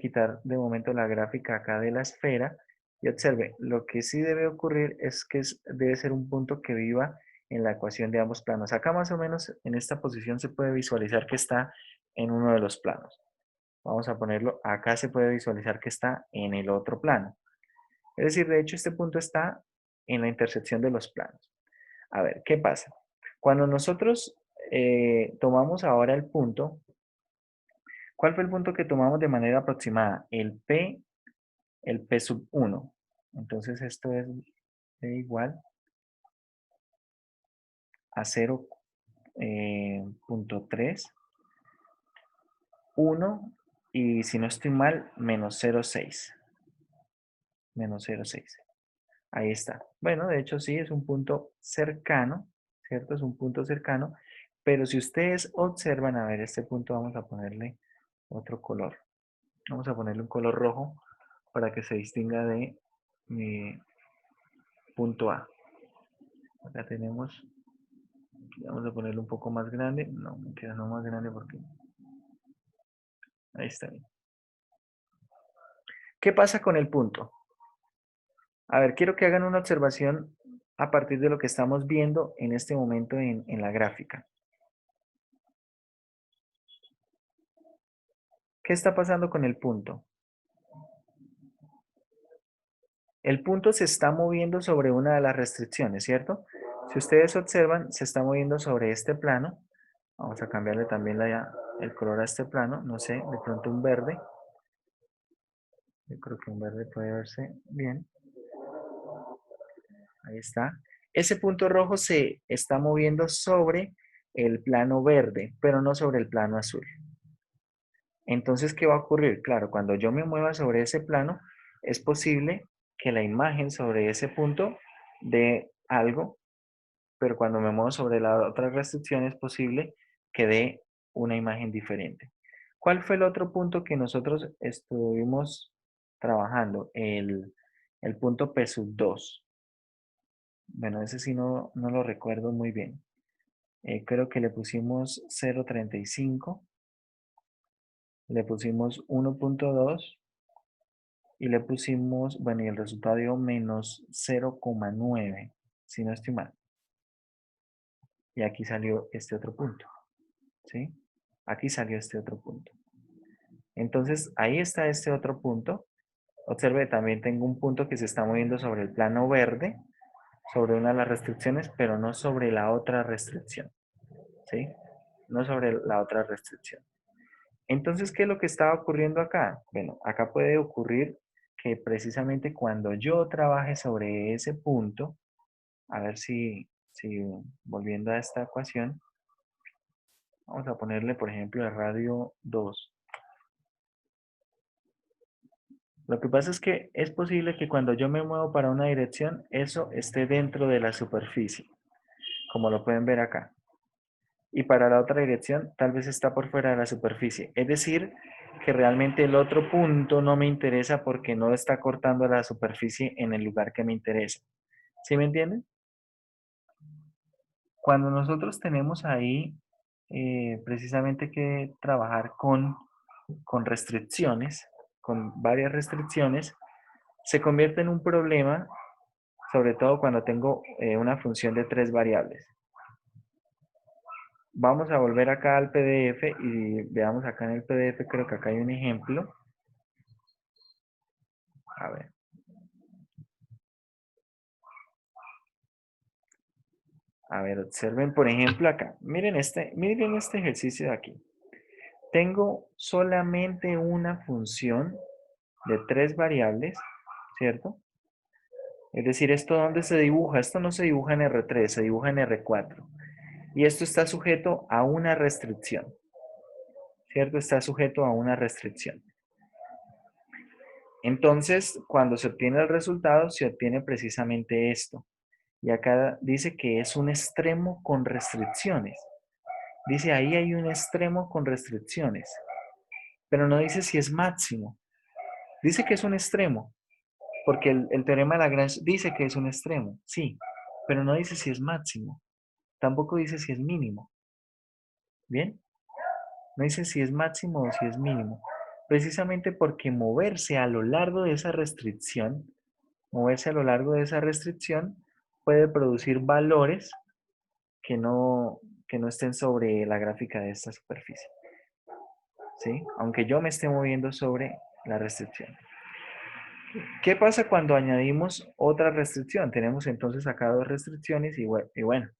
quitar de momento la gráfica acá de la esfera y observe, lo que sí debe ocurrir es que debe ser un punto que viva en la ecuación de ambos planos. Acá más o menos en esta posición se puede visualizar que está en uno de los planos. Vamos a ponerlo, acá se puede visualizar que está en el otro plano. Es decir, de hecho, este punto está en la intersección de los planos. A ver, ¿qué pasa? Cuando nosotros tomamos ahora el punto, ¿cuál fue el punto que tomamos de manera aproximada? El P sub 1. Entonces esto es igual a 0.3, 1 y si no estoy mal, menos 0.6. Menos 0.6. Ahí está. Bueno, de hecho sí, es un punto cercano, ¿cierto? Es un punto cercano, pero si ustedes observan, a ver, este punto vamos a ponerle otro color. Vamos a ponerle un color rojo para que se distinga de mi punto A. Acá tenemos, vamos a ponerlo un poco más grande. No, me queda no más grande porque ahí está bien. ¿Qué pasa con el punto? A ver, quiero que hagan una observación a partir de lo que estamos viendo en este momento en la gráfica. ¿Qué está pasando con el punto? El punto se está moviendo sobre una de las restricciones, ¿cierto? Si ustedes observan, se está moviendo sobre este plano. Vamos a cambiarle también el color a este plano. No sé, de pronto un verde. Yo creo que un verde puede verse bien. Ahí está. Ese punto rojo se está moviendo sobre el plano verde, pero no sobre el plano azul. Entonces, ¿qué va a ocurrir? Claro, cuando yo me mueva sobre ese plano, es posible que la imagen sobre ese punto dé algo, pero cuando me muevo sobre la otra restricción es posible que dé una imagen diferente. ¿Cuál fue el otro punto que nosotros estuvimos trabajando? El punto P sub 2. Bueno, ese sí no lo recuerdo muy bien. Creo que le pusimos 0.35, le pusimos 1.2 y le pusimos, bueno, y el resultado dio menos 0.9, si no estoy mal. Y aquí salió este otro punto, ¿sí? Aquí salió este otro punto. Entonces, ahí está este otro punto. Observe, también tengo un punto que se está moviendo sobre el plano verde, sobre una de las restricciones, pero no sobre la otra restricción, ¿sí? No sobre la otra restricción. Entonces, ¿qué es lo que estaba ocurriendo acá? Bueno, acá puede ocurrir que precisamente cuando yo trabaje sobre ese punto, a ver si volviendo a esta ecuación, vamos a ponerle, por ejemplo, el radio 2. Lo que pasa es que es posible que cuando yo me muevo para una dirección, eso esté dentro de la superficie, como lo pueden ver acá. Y para la otra dirección, tal vez está por fuera de la superficie. Es decir, que realmente el otro punto no me interesa porque no está cortando la superficie en el lugar que me interesa. ¿Sí me entienden? Cuando nosotros tenemos ahí precisamente que trabajar con restricciones, con varias restricciones, se convierte en un problema, sobre todo cuando tengo una función de 3 variables. Vamos a volver acá al PDF y veamos acá en el PDF, creo que acá hay un ejemplo. A ver. A ver, observen por ejemplo acá. Miren este ejercicio de aquí. Tengo solamente una función de 3 variables, ¿cierto? Es decir, ¿esto dónde se dibuja? Esto no se dibuja en R3, se dibuja en R4. Y esto está sujeto a una restricción, ¿cierto? Está sujeto a una restricción. Entonces, cuando se obtiene el resultado, se obtiene precisamente esto. Y acá dice que es un extremo con restricciones. Dice ahí hay un extremo con restricciones. Pero no dice si es máximo. Dice que es un extremo. Porque el teorema de Lagrange dice que es un extremo. Sí. Pero no dice si es máximo. Tampoco dice si es mínimo. ¿Bien? No dice si es máximo o si es mínimo. Precisamente porque moverse a lo largo de esa restricción, puede producir valores que no estén sobre la gráfica de esta superficie. ¿Sí? Aunque yo me esté moviendo sobre la restricción. ¿Qué pasa cuando añadimos otra restricción? Tenemos entonces acá dos restricciones y bueno,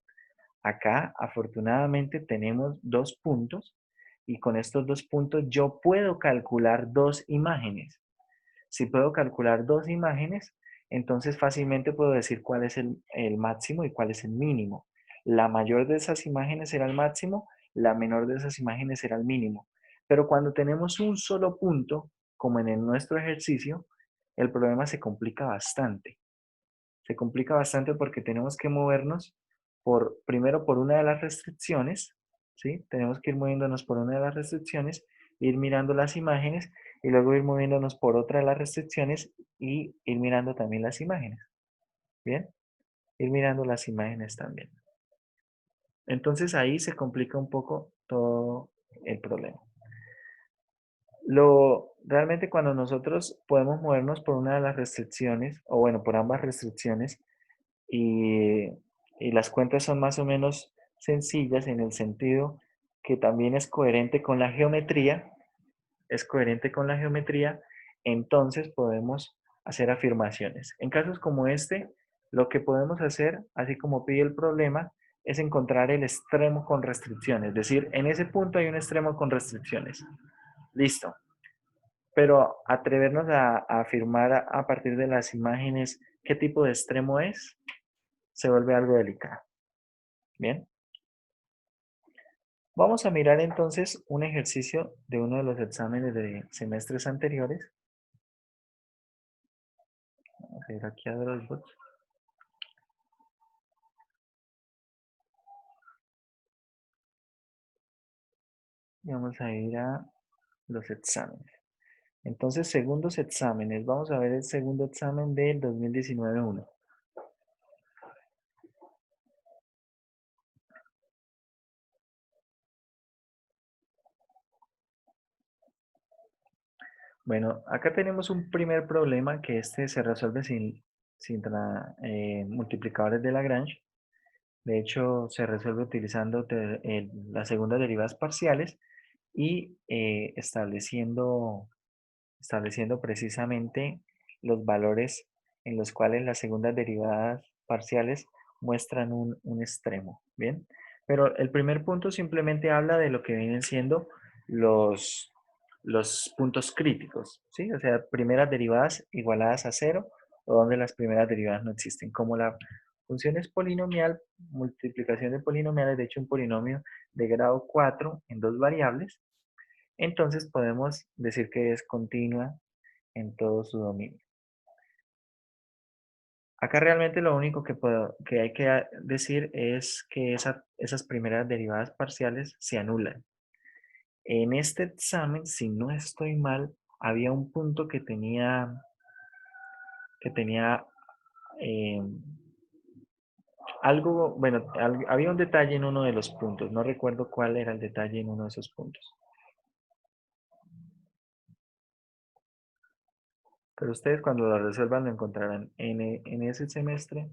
acá afortunadamente tenemos dos puntos y con estos dos puntos yo puedo calcular dos imágenes. Si puedo calcular dos imágenes, entonces fácilmente puedo decir cuál es el máximo y cuál es el mínimo. La mayor de esas imágenes será el máximo, la menor de esas imágenes será el mínimo. Pero cuando tenemos un solo punto, como en nuestro ejercicio, el problema se complica bastante. Se complica bastante porque tenemos que movernos primero por una de las restricciones, ¿sí? Tenemos que ir moviéndonos por una de las restricciones, ir mirando las imágenes y luego ir moviéndonos por otra de las restricciones y ir mirando también las imágenes. ¿Bien? Ir mirando las imágenes también. Entonces ahí se complica un poco todo el problema. Realmente cuando nosotros podemos movernos por una de las restricciones, o bueno, por ambas restricciones, y, y las cuentas son más o menos sencillas en el sentido que también es coherente con la geometría, es coherente con la geometría, entonces podemos hacer afirmaciones. En casos como este, lo que podemos hacer, así como pide el problema, es encontrar el extremo con restricciones. Es decir, en ese punto hay un extremo con restricciones. Listo. Pero atrevernos a afirmar a partir de las imágenes qué tipo de extremo es, se vuelve algo delicado. Bien. Vamos a mirar entonces un ejercicio de uno de los exámenes de semestres anteriores. Vamos a ir aquí a Dropbox. Y vamos a ir a los exámenes. Entonces, segundos exámenes. Vamos a ver el segundo examen del 2019-1. Bueno, acá tenemos un primer problema que este se resuelve sin multiplicadores de Lagrange. De hecho, se resuelve utilizando las segundas derivadas parciales y estableciendo precisamente los valores en los cuales las segundas derivadas parciales muestran un extremo. Bien, pero el primer punto simplemente habla de lo que vienen siendo los, los puntos críticos, ¿sí? O sea, primeras derivadas igualadas a cero o donde las primeras derivadas no existen. Como la función es polinomial, multiplicación de polinomiales, de hecho un polinomio de grado 4 en dos variables, entonces podemos decir que es continua en todo su dominio. Acá realmente lo único que hay que decir es que esas primeras derivadas parciales se anulan. En este examen, si no estoy mal, había un punto que tenía eh, algo, bueno, había un detalle en uno de los puntos. No recuerdo cuál era el detalle en uno de esos puntos. Pero ustedes cuando lo resuelvan lo encontrarán. En ese semestre,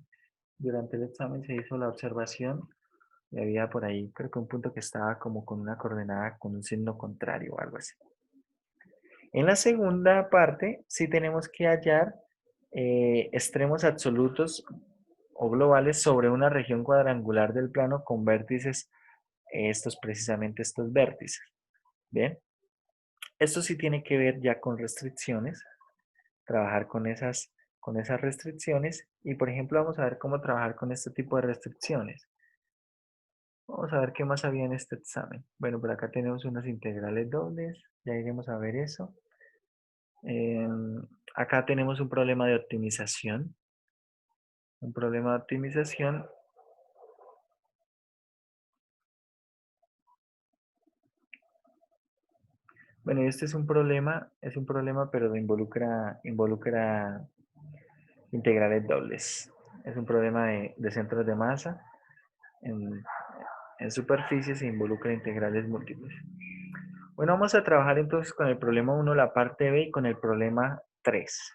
durante el examen se hizo la observación y había por ahí, creo que un punto que estaba como con una coordenada con un signo contrario o algo así. En la segunda parte, sí tenemos que hallar extremos absolutos o globales sobre una región cuadrangular del plano con vértices, precisamente estos vértices. Bien, esto sí tiene que ver ya con restricciones, trabajar con esas restricciones y por ejemplo vamos a ver cómo trabajar con este tipo de restricciones. Vamos a ver qué más había en este examen. Bueno, por acá tenemos unas integrales dobles, ya iremos a ver eso. Acá tenemos un problema de optimización. Un problema de optimización. Bueno, este es un problema pero involucra integrales dobles. Es un problema de centros de masa. En superficies se involucra integrales múltiples. Bueno, vamos a trabajar entonces con el problema 1, la parte B, y con el problema 3.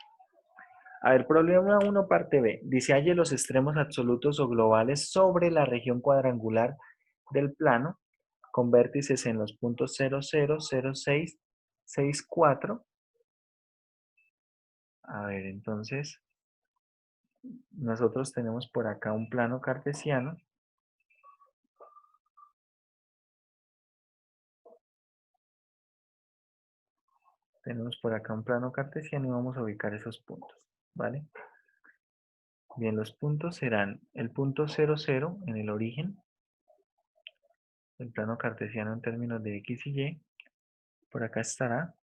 A ver, problema 1, parte B. Dice, halle los extremos absolutos o globales sobre la región cuadrangular del plano con vértices en los puntos 0, 0, 0, 6, 6, 4. A ver, entonces, nosotros tenemos por acá un plano cartesiano. Tenemos por acá un plano cartesiano y vamos a ubicar esos puntos, ¿vale? Bien, los puntos serán el punto 0, 0 en el origen, el plano cartesiano en términos de x y y. Por acá estará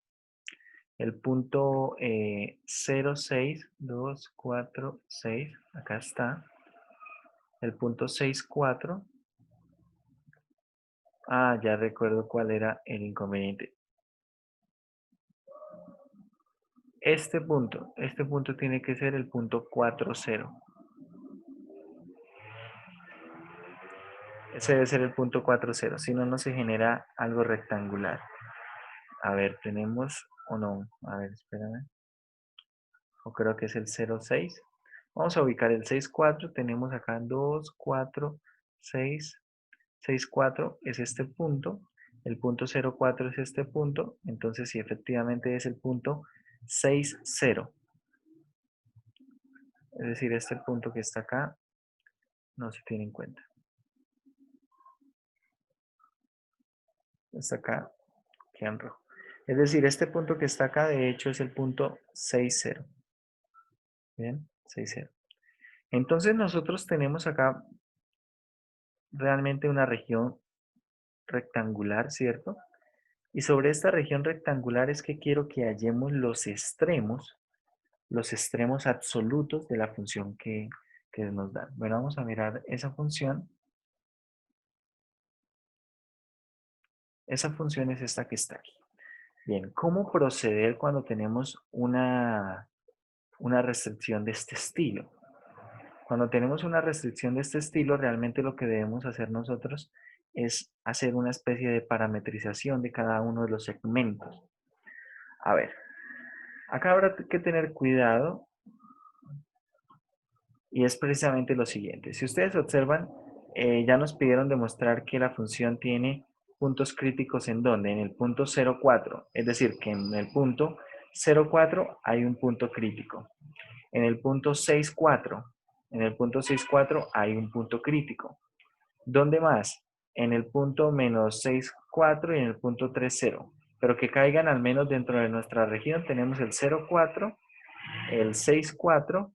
el punto 0, 6, 2, 4, 6. Acá está. El punto 6, 4. Ah, ya recuerdo cuál era el inconveniente. Este punto tiene que ser el punto 4, 0. Ese debe ser el punto 4, 0. Si no, no se genera algo rectangular. A ver, tenemos o no. A ver, espérame. O creo que es el 0, 6. Vamos a ubicar el 6, 4. Tenemos acá 2, 4, 6. 6, 4 es este punto. El punto 0, 4 es este punto. Entonces, sí, efectivamente es el punto 6, 0. Es decir, este punto que está acá no se tiene en cuenta. Está acá, queda en rojo. Es decir, este punto que está acá, de hecho, es el punto 6, 0. Bien, 6, 0. Entonces, nosotros tenemos acá realmente una región rectangular, ¿cierto? Y sobre esta región rectangular es que quiero que hallemos los extremos absolutos de la función que nos dan. Bueno, vamos a mirar esa función. Esa función es esta que está aquí. Bien, ¿cómo proceder cuando tenemos una restricción de este estilo? Cuando tenemos una restricción de este estilo, realmente lo que debemos hacer nosotros es hacer una especie de parametrización de cada uno de los segmentos. A ver, acá habrá que tener cuidado y es precisamente lo siguiente. Si ustedes observan, ya nos pidieron demostrar que la función tiene puntos críticos en donde, en el punto 0,4. Es decir, que en el punto 0,4 hay un punto crítico. En el punto 6,4, en el punto 6,4 hay un punto crítico. ¿Dónde más? En el punto menos 6,4 y en el punto 3,0. Pero que caigan al menos dentro de nuestra región. Tenemos el 0,4, el 6,4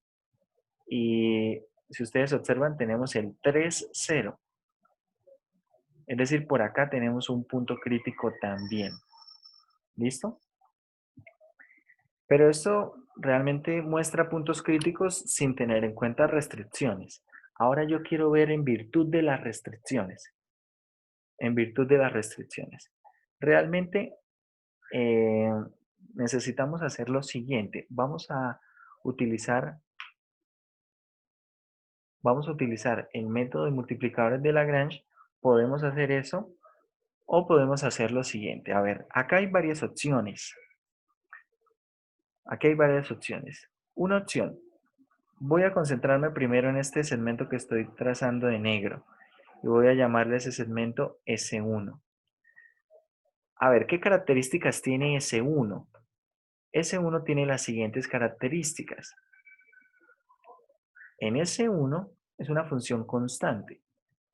y si ustedes observan tenemos el 3,0. Es decir, por acá tenemos un punto crítico también. ¿Listo? Pero esto realmente muestra puntos críticos sin tener en cuenta restricciones. Ahora yo quiero ver en virtud de las restricciones. En virtud de las restricciones. Realmente necesitamos hacer lo siguiente. Vamos a utilizar el método de multiplicadores de Lagrange. Podemos hacer eso o podemos hacer lo siguiente. A ver, acá hay varias opciones. Aquí hay varias opciones. Una opción. Voy a concentrarme primero en este segmento que estoy trazando de negro. Y voy a llamarle a ese segmento S1. A ver, ¿qué características tiene S1? S1 tiene las siguientes características. En S1 es una función constante,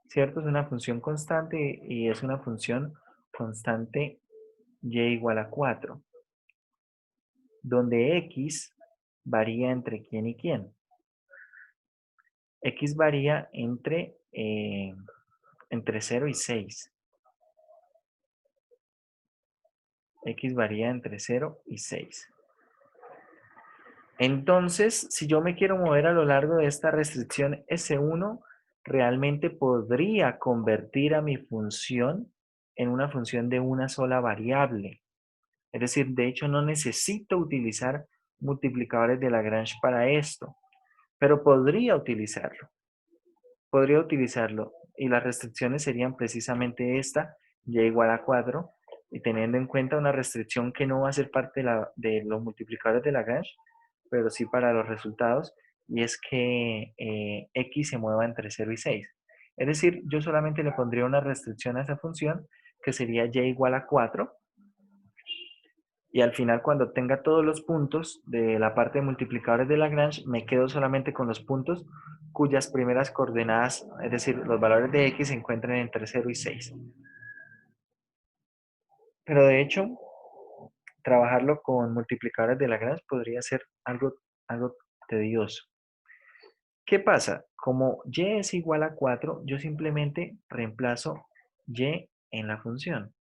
¿cierto? Es una función constante y es una función constante y igual a 4, donde x varía entre quién y quién. X varía entre 0 y 6. X varía entre 0 y 6. Entonces, si yo me quiero mover a lo largo de esta restricción S1, realmente podría convertir a mi función en una función de una sola variable. Es decir, de hecho no necesito utilizar multiplicadores de Lagrange para esto, pero podría utilizarlo. Podría utilizarlo y las restricciones serían precisamente esta, y igual a 4, y teniendo en cuenta una restricción que no va a ser parte de los multiplicadores de Lagrange, pero sí para los resultados, y es que x se mueva entre 0 y 6. Es decir, yo solamente le pondría una restricción a esa función, que sería y igual a 4, Y al final, cuando tenga todos los puntos de la parte de multiplicadores de Lagrange, me quedo solamente con los puntos cuyas primeras coordenadas, es decir, los valores de x se encuentren entre 0 y 6. Pero de hecho, trabajarlo con multiplicadores de Lagrange podría ser algo tedioso. ¿Qué pasa? Como y es igual a 4, yo simplemente reemplazo y en la función.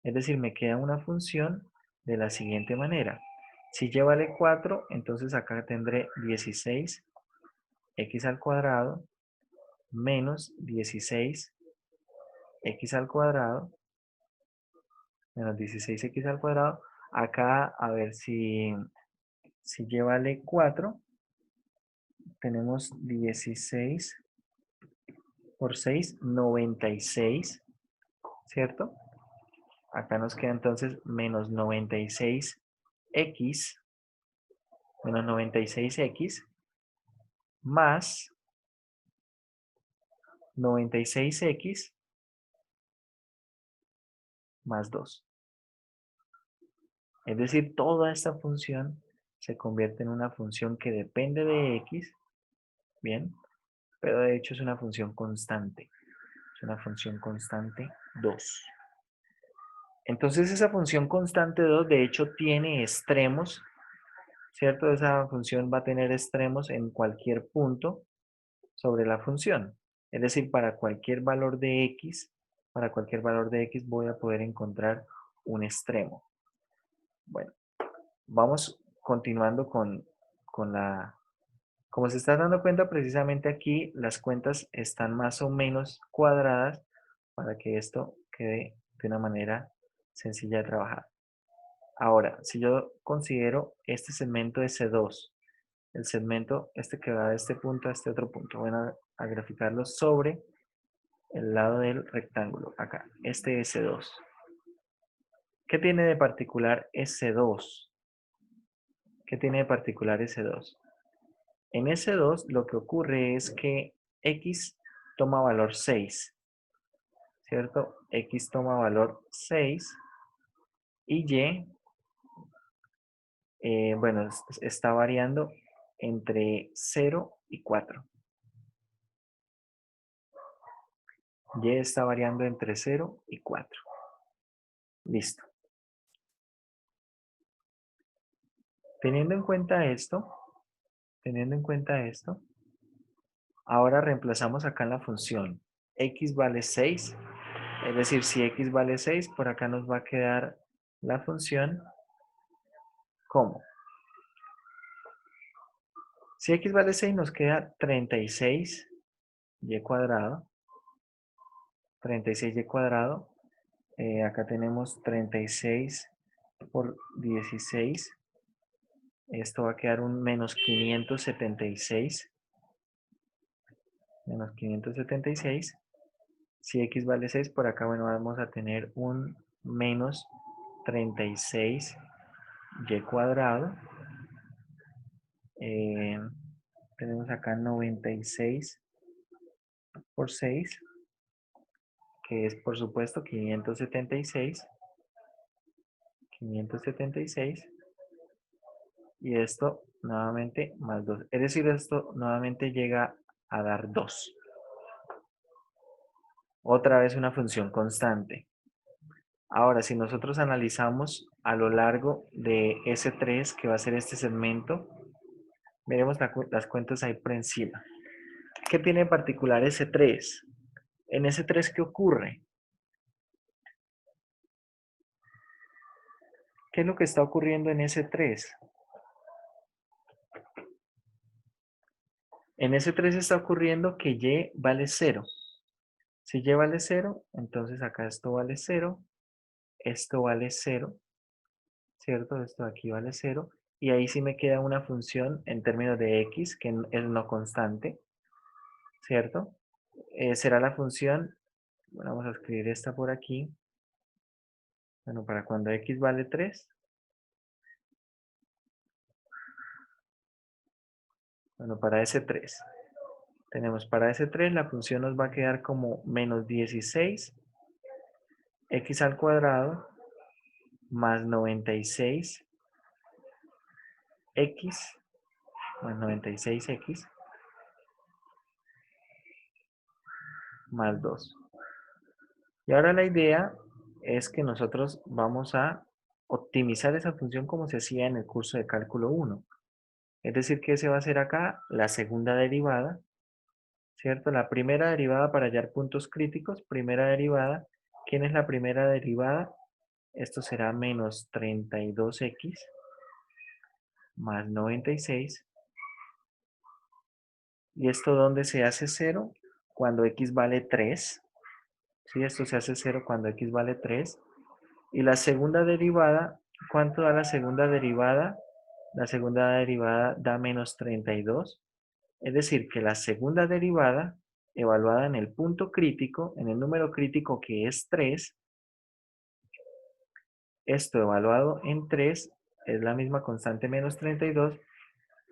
Es decir, me queda una función de la siguiente manera. Si y vale 4, entonces acá tendré 16x al cuadrado menos 16x al cuadrado menos 16x al cuadrado. Acá, a ver si y vale 4, tenemos 16 por 6, 96, ¿cierto? Acá nos queda entonces menos 96x, menos 96x, más 96x más 2. Es decir, toda esta función se convierte en una función que depende de x, ¿bien? Pero de hecho es una función constante. Es una función constante 2. Entonces esa función constante 2 de hecho tiene extremos, ¿cierto? Esa función va a tener extremos en cualquier punto sobre la función. Es decir, para cualquier valor de x, voy a poder encontrar un extremo. Bueno, vamos continuando con la... Como se está dando cuenta, precisamente aquí las cuentas están más o menos cuadradas para que esto quede de una manera sencilla de trabajar. Ahora, si yo considero este segmento S2, el segmento este que va de este punto a este otro punto, voy a graficarlo sobre el lado del rectángulo, acá, este S2. ¿Qué tiene de particular S2? ¿Qué tiene de particular S2? En S2 lo que ocurre es que X toma valor 6, ¿cierto? X toma valor 6 y Y, bueno, está variando entre 0 y 4. Y está variando entre 0 y 4. Listo. Teniendo en cuenta esto, ahora reemplazamos acá en la función. X vale 6. Es decir, si X vale 6, por acá nos va a quedar la función como. Si X vale 6, nos queda 36y cuadrado. 36y cuadrado. Acá tenemos 36 por 16. Esto va a quedar un menos 576. Menos 576. Si x vale 6, por acá, bueno, vamos a tener un menos 36y cuadrado. Tenemos acá 96 por 6, que es, por supuesto, 576. 576. Y esto nuevamente más 2. Es decir, esto nuevamente llega a dar 2. Otra vez una función constante. Ahora, si nosotros analizamos a lo largo de S3, que va a ser este segmento, veremos las cuentas ahí por encima. ¿Qué tiene en particular S3? En S3, ¿qué ocurre? ¿Qué es lo que está ocurriendo en S3? En S3 está ocurriendo que Y vale 0. Si Y vale 0, entonces acá esto vale 0, esto vale 0, ¿cierto? Esto de aquí vale 0, y ahí sí me queda una función en términos de x, que es no constante, ¿cierto? Será la función, bueno, vamos a escribir esta por aquí, bueno, para cuando x vale 3, bueno, para S3, tenemos para S3 la función nos va a quedar como menos 16 x al cuadrado más 96x más 96x más 2. Y ahora la idea es que nosotros vamos a optimizar esa función como se hacía en el curso de cálculo 1. Es decir, que se va a hacer acá la segunda derivada, ¿cierto? La primera derivada para hallar puntos críticos, primera derivada. ¿Quién es la primera derivada? Esto será menos 32x más 96. ¿Y esto dónde se hace 0? Cuando x vale 3. ¿Sí? Esto se hace 0 cuando x vale 3. Y la segunda derivada, ¿cuánto da la segunda derivada? La segunda derivada da menos 32. Es decir, que la segunda derivada, evaluada en el punto crítico, en el número crítico que es 3, esto evaluado en 3 es la misma constante menos 32,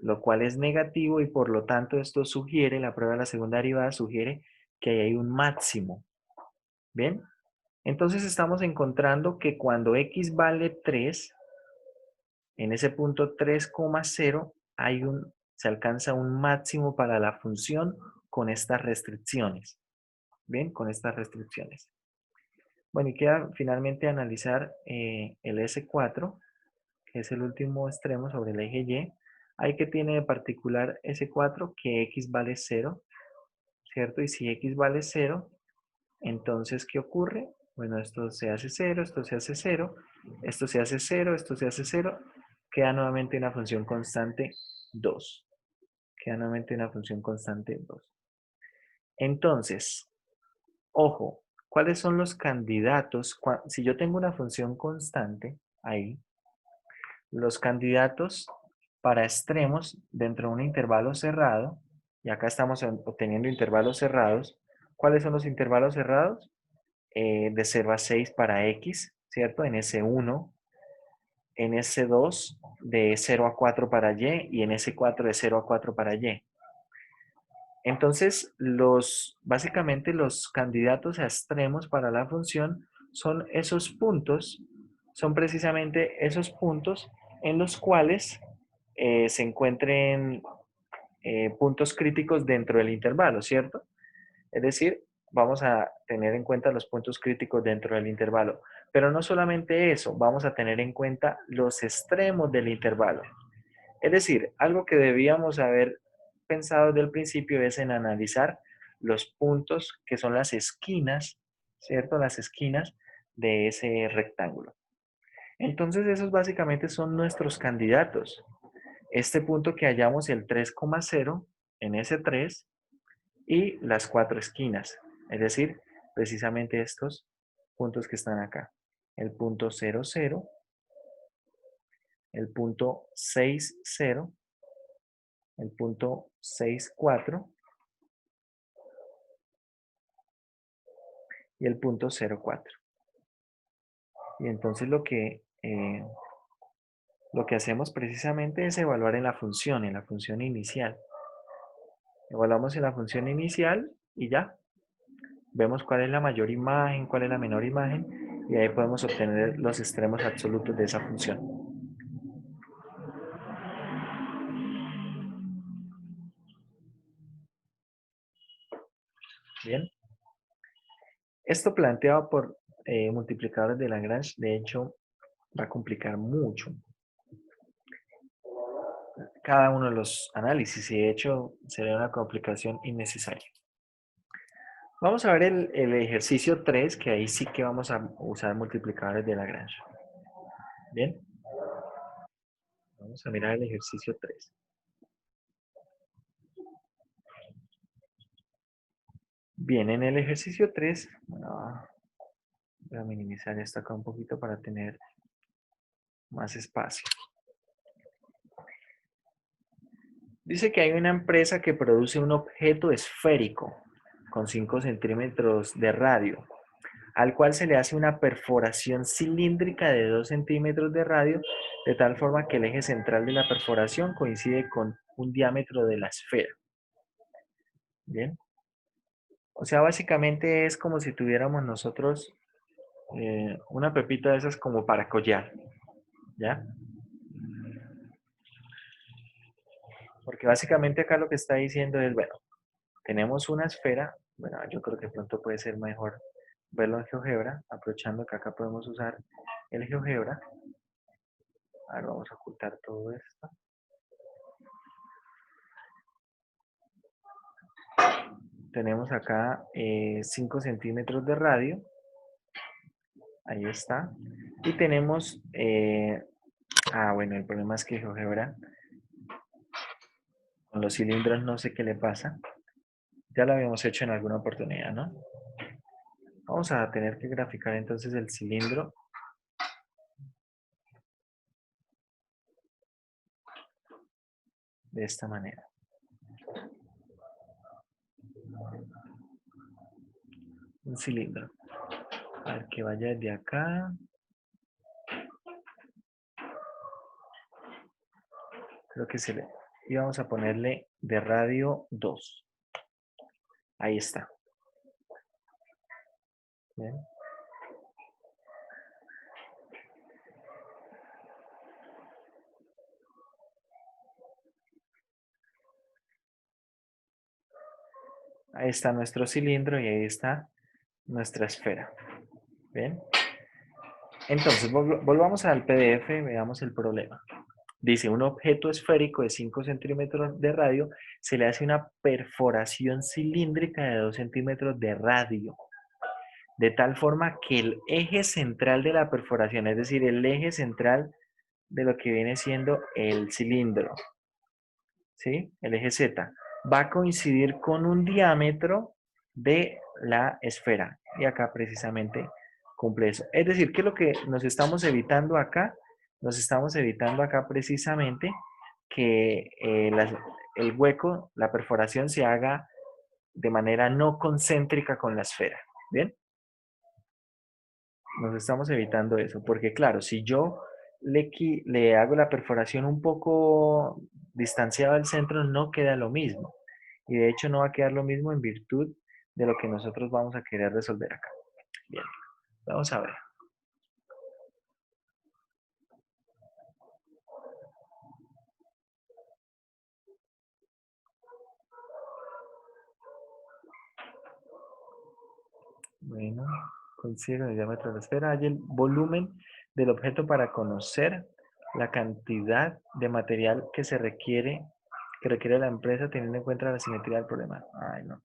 lo cual es negativo y por lo tanto esto sugiere, la prueba de la segunda derivada sugiere que ahí hay un máximo. ¿Bien? Entonces estamos encontrando que cuando x vale 3, en ese punto 3,0 se alcanza un máximo para la función con estas restricciones. ¿Bien? Con estas restricciones. Bueno, y queda finalmente analizar el S4, que es el último extremo sobre el eje Y. Ahí que tiene de particular S4 que x vale 0, ¿cierto? Y si x vale 0, entonces, ¿qué ocurre? Bueno, esto se hace 0, esto se hace 0, esto se hace 0, esto se hace 0. Queda nuevamente una función constante 2. Queda nuevamente una función constante 2. Entonces, ojo, ¿cuáles son los candidatos? Si yo tengo una función constante ahí, los candidatos para extremos dentro de un intervalo cerrado, y acá estamos obteniendo intervalos cerrados. ¿Cuáles son los intervalos cerrados? De 0 a 6 para x, ¿cierto? En S1, en S2 de 0 a 4 para y y en S4 de 0 a 4 para y. Entonces, básicamente los candidatos a extremos para la función son esos puntos, son precisamente esos puntos en los cuales se encuentren puntos críticos dentro del intervalo, ¿cierto? Es decir, vamos a tener en cuenta los puntos críticos dentro del intervalo. Pero no solamente eso, vamos a tener en cuenta los extremos del intervalo. Es decir, algo que debíamos haber pensado desde el principio es en analizar los puntos que son las esquinas, ¿cierto? Las esquinas de ese rectángulo. Entonces, esos básicamente son nuestros candidatos. Este punto que hallamos, el 3,0 en ese 3 y las 4 esquinas. Es decir, precisamente estos puntos que están acá. El punto 0, 0, el punto 6, 0, el punto 6, 4 y el punto 0, 4. Y entonces lo que hacemos precisamente es evaluar en la función inicial. Evaluamos en la función inicial y ya. Vemos cuál es la mayor imagen, cuál es la menor imagen, y ahí podemos obtener los extremos absolutos de esa función. Bien. Esto planteado por multiplicadores de Lagrange, de hecho, va a complicar mucho cada uno de los análisis y de hecho sería una complicación innecesaria. Vamos a ver el ejercicio 3, que ahí sí que vamos a usar multiplicadores de Lagrange. Bien. Vamos a mirar el ejercicio 3. Bien, en el ejercicio 3, bueno, voy a minimizar esto acá un poquito para tener más espacio. Dice que hay una empresa que produce un objeto esférico con 5 centímetros de radio, al cual se le hace una perforación cilíndrica de 2 centímetros de radio, de tal forma que el eje central de la perforación coincide con un diámetro de la esfera. Bien. O sea, básicamente es como si tuviéramos nosotros Una pepita de esas como para collar, ¿ya? Porque básicamente acá lo que está diciendo es, bueno, tenemos una esfera, bueno, yo creo que pronto puede ser mejor verlo en GeoGebra, aprovechando que acá podemos usar el GeoGebra. Ahora vamos a ocultar todo esto. Tenemos acá 5 centímetros de radio. Ahí está. Y tenemos, bueno, el problema es que GeoGebra con los cilindros no sé qué le pasa. Ya lo habíamos hecho en alguna oportunidad, ¿no? Vamos a tener que graficar entonces el cilindro. De esta manera. Un cilindro. A ver, que vaya desde acá. Creo que se le... Y vamos a ponerle de radio 2. Ahí está. ¿Bien? Ahí está nuestro cilindro y ahí está nuestra esfera. ¿Bien? Entonces, volvamos al PDF, veamos el problema. Dice, un objeto esférico de 5 centímetros de radio se le hace una perforación cilíndrica de 2 centímetros de radio. De tal forma que el eje central de la perforación, es decir, el eje central de lo que viene siendo el cilindro, ¿sí? El eje Z, va a coincidir con un diámetro de la esfera. Y acá precisamente cumple eso. Es decir, ¿qué es lo que nos estamos evitando acá? Nos estamos evitando acá precisamente que el hueco, la perforación se haga de manera no concéntrica con la esfera. ¿Bien? Nos estamos evitando eso, porque claro, si yo le hago la perforación un poco distanciado del centro, no queda lo mismo. Y de hecho no va a quedar lo mismo en virtud de lo que nosotros vamos a querer resolver acá. Bien, vamos a ver. Bueno, considero el diámetro de la esfera. Hay el volumen del objeto para conocer la cantidad de material que requiere la empresa teniendo en cuenta la simetría del problema. Ay, no.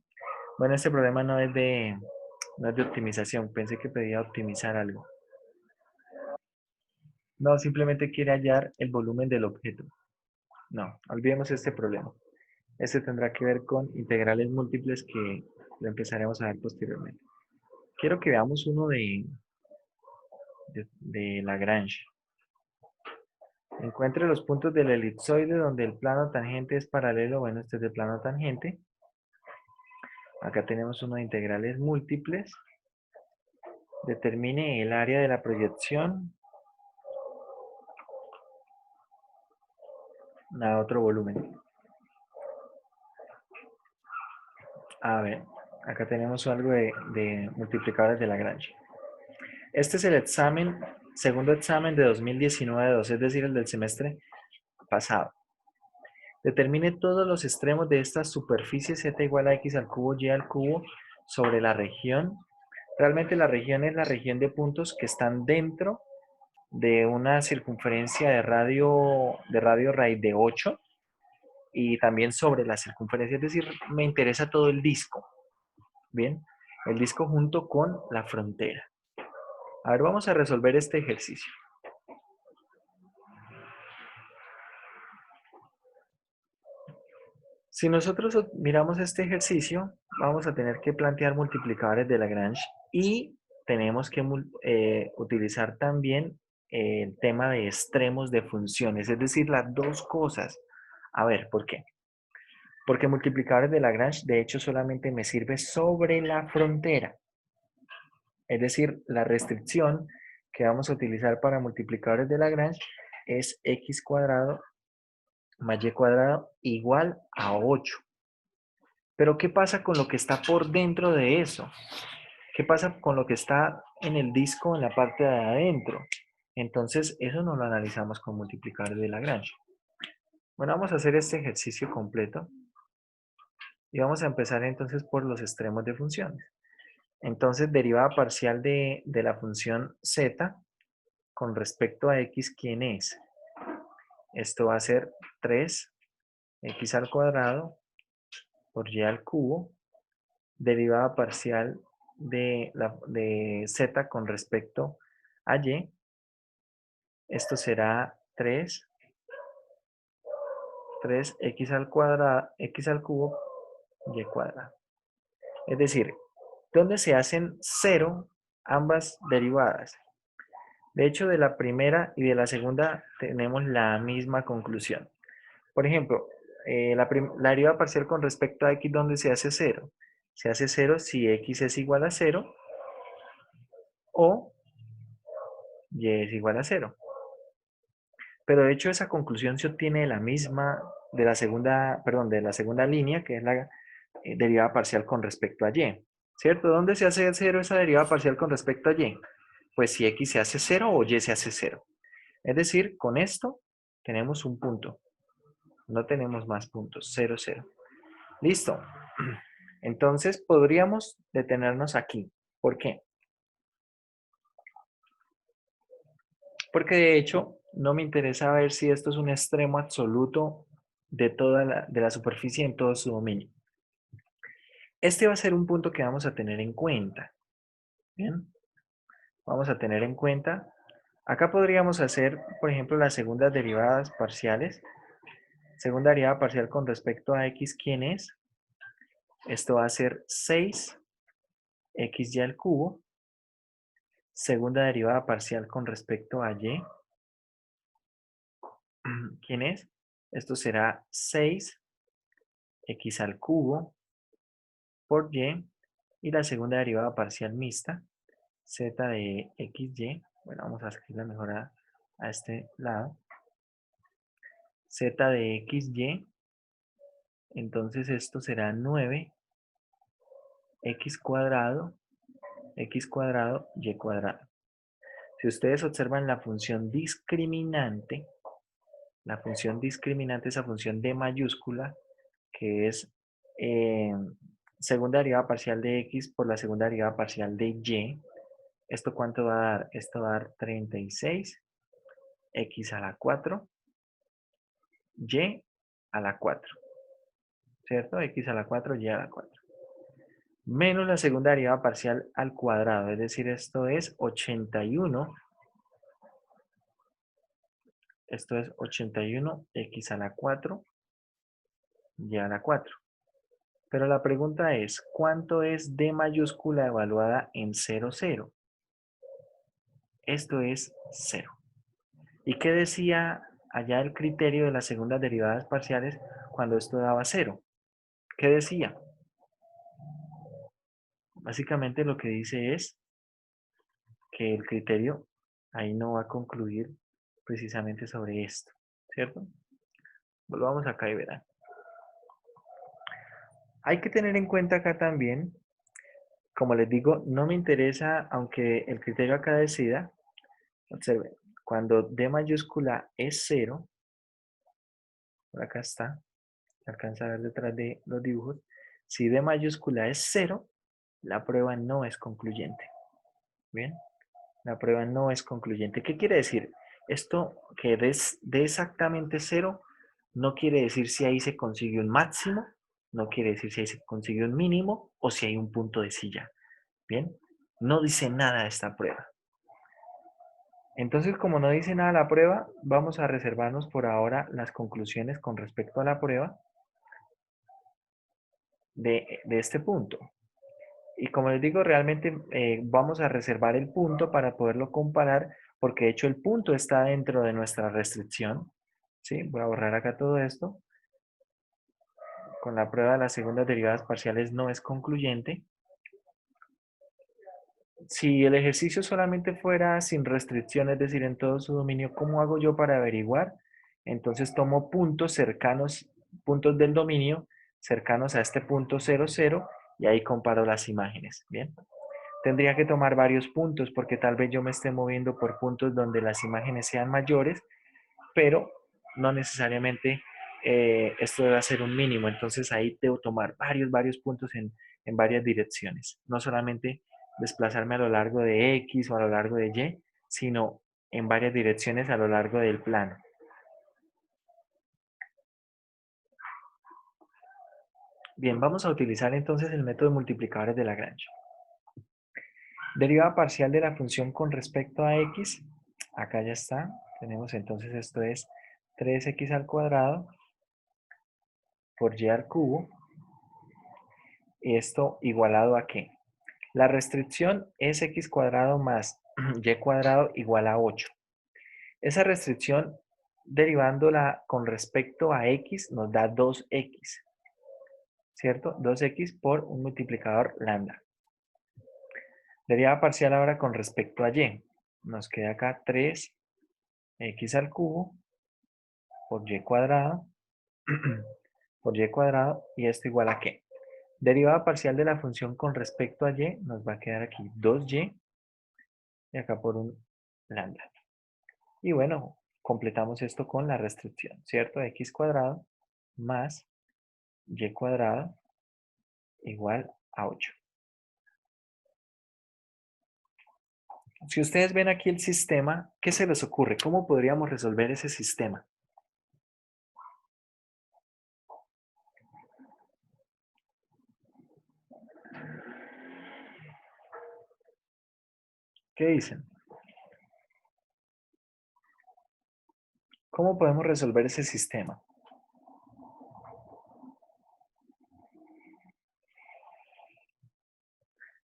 Bueno, este problema no es de optimización. Pensé que pedía optimizar algo. No, simplemente quiere hallar el volumen del objeto. No, olvidemos este problema. Este tendrá que ver con integrales múltiples que lo empezaremos a ver posteriormente. Quiero que veamos uno de Lagrange. Encuentre los puntos del elipsoide donde el plano tangente es paralelo. Bueno, este es el plano tangente. Acá tenemos uno de integrales múltiples. Determine el área de la proyección a otro volumen. A ver, acá tenemos algo de multiplicadores de Lagrange. Este es el examen, segundo examen de 2019-2, es decir, el del semestre pasado. Determine todos los extremos de esta superficie z igual a x al cubo y al cubo sobre la región. Realmente la región es la región de puntos que están dentro de una circunferencia de radio raíz de 8 y también sobre la circunferencia, es decir, me interesa todo el disco. Bien, el disco junto con la frontera. A ver, vamos a resolver este ejercicio. Si nosotros miramos este ejercicio, vamos a tener que plantear multiplicadores de Lagrange y tenemos que utilizar también el tema de extremos de funciones, es decir, las dos cosas. A ver, ¿por qué? Porque multiplicadores de Lagrange, de hecho, solamente me sirve sobre la frontera. Es decir, la restricción que vamos a utilizar para multiplicadores de Lagrange es x cuadrado más y cuadrado igual a 8. Pero ¿qué pasa con lo que está por dentro de eso? ¿Qué pasa con lo que está en el disco en la parte de adentro? Entonces, eso no lo analizamos con multiplicadores de Lagrange. Bueno, vamos a hacer este ejercicio completo. Y vamos a empezar entonces por los extremos de funciones. Entonces, derivada parcial de la función z con respecto a x, ¿quién es? Esto va a ser 3x al cuadrado por y al cubo. Derivada parcial de z con respecto a y. Esto será 3x al cuadrado, x al cubo, y cuadrado. Es decir, ¿dónde se hacen cero ambas derivadas? De hecho, de la primera y de la segunda tenemos la misma conclusión. Por ejemplo, la derivada parcial con respecto a x, ¿dónde se hace cero? Se hace cero si x es igual a 0 o y es igual a 0. Pero de hecho esa conclusión se obtiene de la misma, de la segunda línea, que es la derivada parcial con respecto a y. ¿Cierto? ¿Dónde se hace 0 esa derivada parcial con respecto a y? Pues si x se hace 0 o y se hace 0. Es decir, con esto tenemos un punto. No tenemos más puntos. 0, 0. Listo. Entonces podríamos detenernos aquí. ¿Por qué? Porque de hecho no me interesa ver si esto es un extremo absoluto de la superficie en todo su dominio. Este va a ser un punto que vamos a tener en cuenta. Bien. Vamos a tener en cuenta. Acá podríamos hacer, por ejemplo, las segundas derivadas parciales. Segunda derivada parcial con respecto a x, ¿quién es? Esto va a ser 6xy al cubo. Segunda derivada parcial con respecto a y. ¿Quién es? Esto será 6x al cubo por y. Y la segunda derivada parcial mixta, z de xy. Bueno, vamos a escribirla mejor a este lado. Z de xy. Entonces esto será 9x cuadrado, y cuadrado. Si ustedes observan la función discriminante, esa función d mayúscula, que es segunda derivada parcial de x por la segunda derivada parcial de y, ¿esto cuánto va a dar? Esto va a dar 36x a la 4, y a la 4, ¿cierto? X a la 4, y a la 4. Menos la segunda derivada parcial al cuadrado, es decir, esto es 81. Esto es 81x a la 4, y a la 4. Pero la pregunta es, ¿cuánto es d mayúscula evaluada en 0, 0? Esto es 0. ¿Y qué decía allá el criterio de las segundas derivadas parciales cuando esto daba 0? ¿Qué decía? Básicamente lo que dice es que el criterio ahí no va a concluir precisamente sobre esto, ¿cierto? Volvamos acá y verán. Hay que tener en cuenta acá también, como les digo, no me interesa, aunque el criterio acá decida, observen, cuando D mayúscula es 0, por acá está, se alcanza a ver detrás de los dibujos, si D mayúscula es 0, la prueba no es concluyente. ¿Bien? La prueba no es concluyente. ¿Qué quiere decir? Esto que de exactamente 0 no quiere decir si ahí se consigue un máximo, no quiere decir si ahí se consigue un mínimo o si hay un punto de silla. ¿Bien? No dice nada esta prueba. Entonces, como no dice nada la prueba, vamos a reservarnos por ahora las conclusiones con respecto a la prueba de este punto. Y como les digo, realmente vamos a reservar el punto para poderlo comparar, porque de hecho el punto está dentro de nuestra restricción. ¿Sí? Voy a borrar acá todo esto. Con la prueba de las segundas derivadas parciales no es concluyente. Si el ejercicio solamente fuera sin restricción, es decir, en todo su dominio, ¿cómo hago yo para averiguar? Entonces tomo puntos cercanos, puntos del dominio cercanos a este punto 0, 0, y ahí comparo las imágenes. Bien. tendría que tomar varios puntos porque tal vez yo me esté moviendo por puntos donde las imágenes sean mayores, pero no necesariamente esto debe ser un mínimo. Entonces ahí debo tomar varios puntos en varias direcciones. No solamente desplazarme a lo largo de X o a lo largo de Y, sino en varias direcciones a lo largo del plano. Bien, vamos a utilizar entonces el método de multiplicadores de Lagrange. Derivada parcial de la función con respecto a x, acá ya está, tenemos entonces esto es 3x al cuadrado por y al cubo, y esto igualado a ¿qué? La restricción es x cuadrado más y cuadrado igual a 8. Esa restricción, derivándola con respecto a x, nos da 2x, ¿cierto? 2x por un multiplicador lambda. Derivada parcial ahora con respecto a y. Nos queda acá 3x al cubo por y cuadrado por y cuadrado, y esto igual a ¿qué? Derivada parcial de la función con respecto a y, nos va a quedar aquí 2y y acá por un lambda. Y bueno, completamos esto con la restricción, ¿cierto? X cuadrado más y cuadrado igual a 8. Si ustedes ven aquí el sistema, ¿qué se les ocurre? ¿Cómo podríamos resolver ese sistema? ¿Qué dicen? ¿Cómo podemos resolver ese sistema?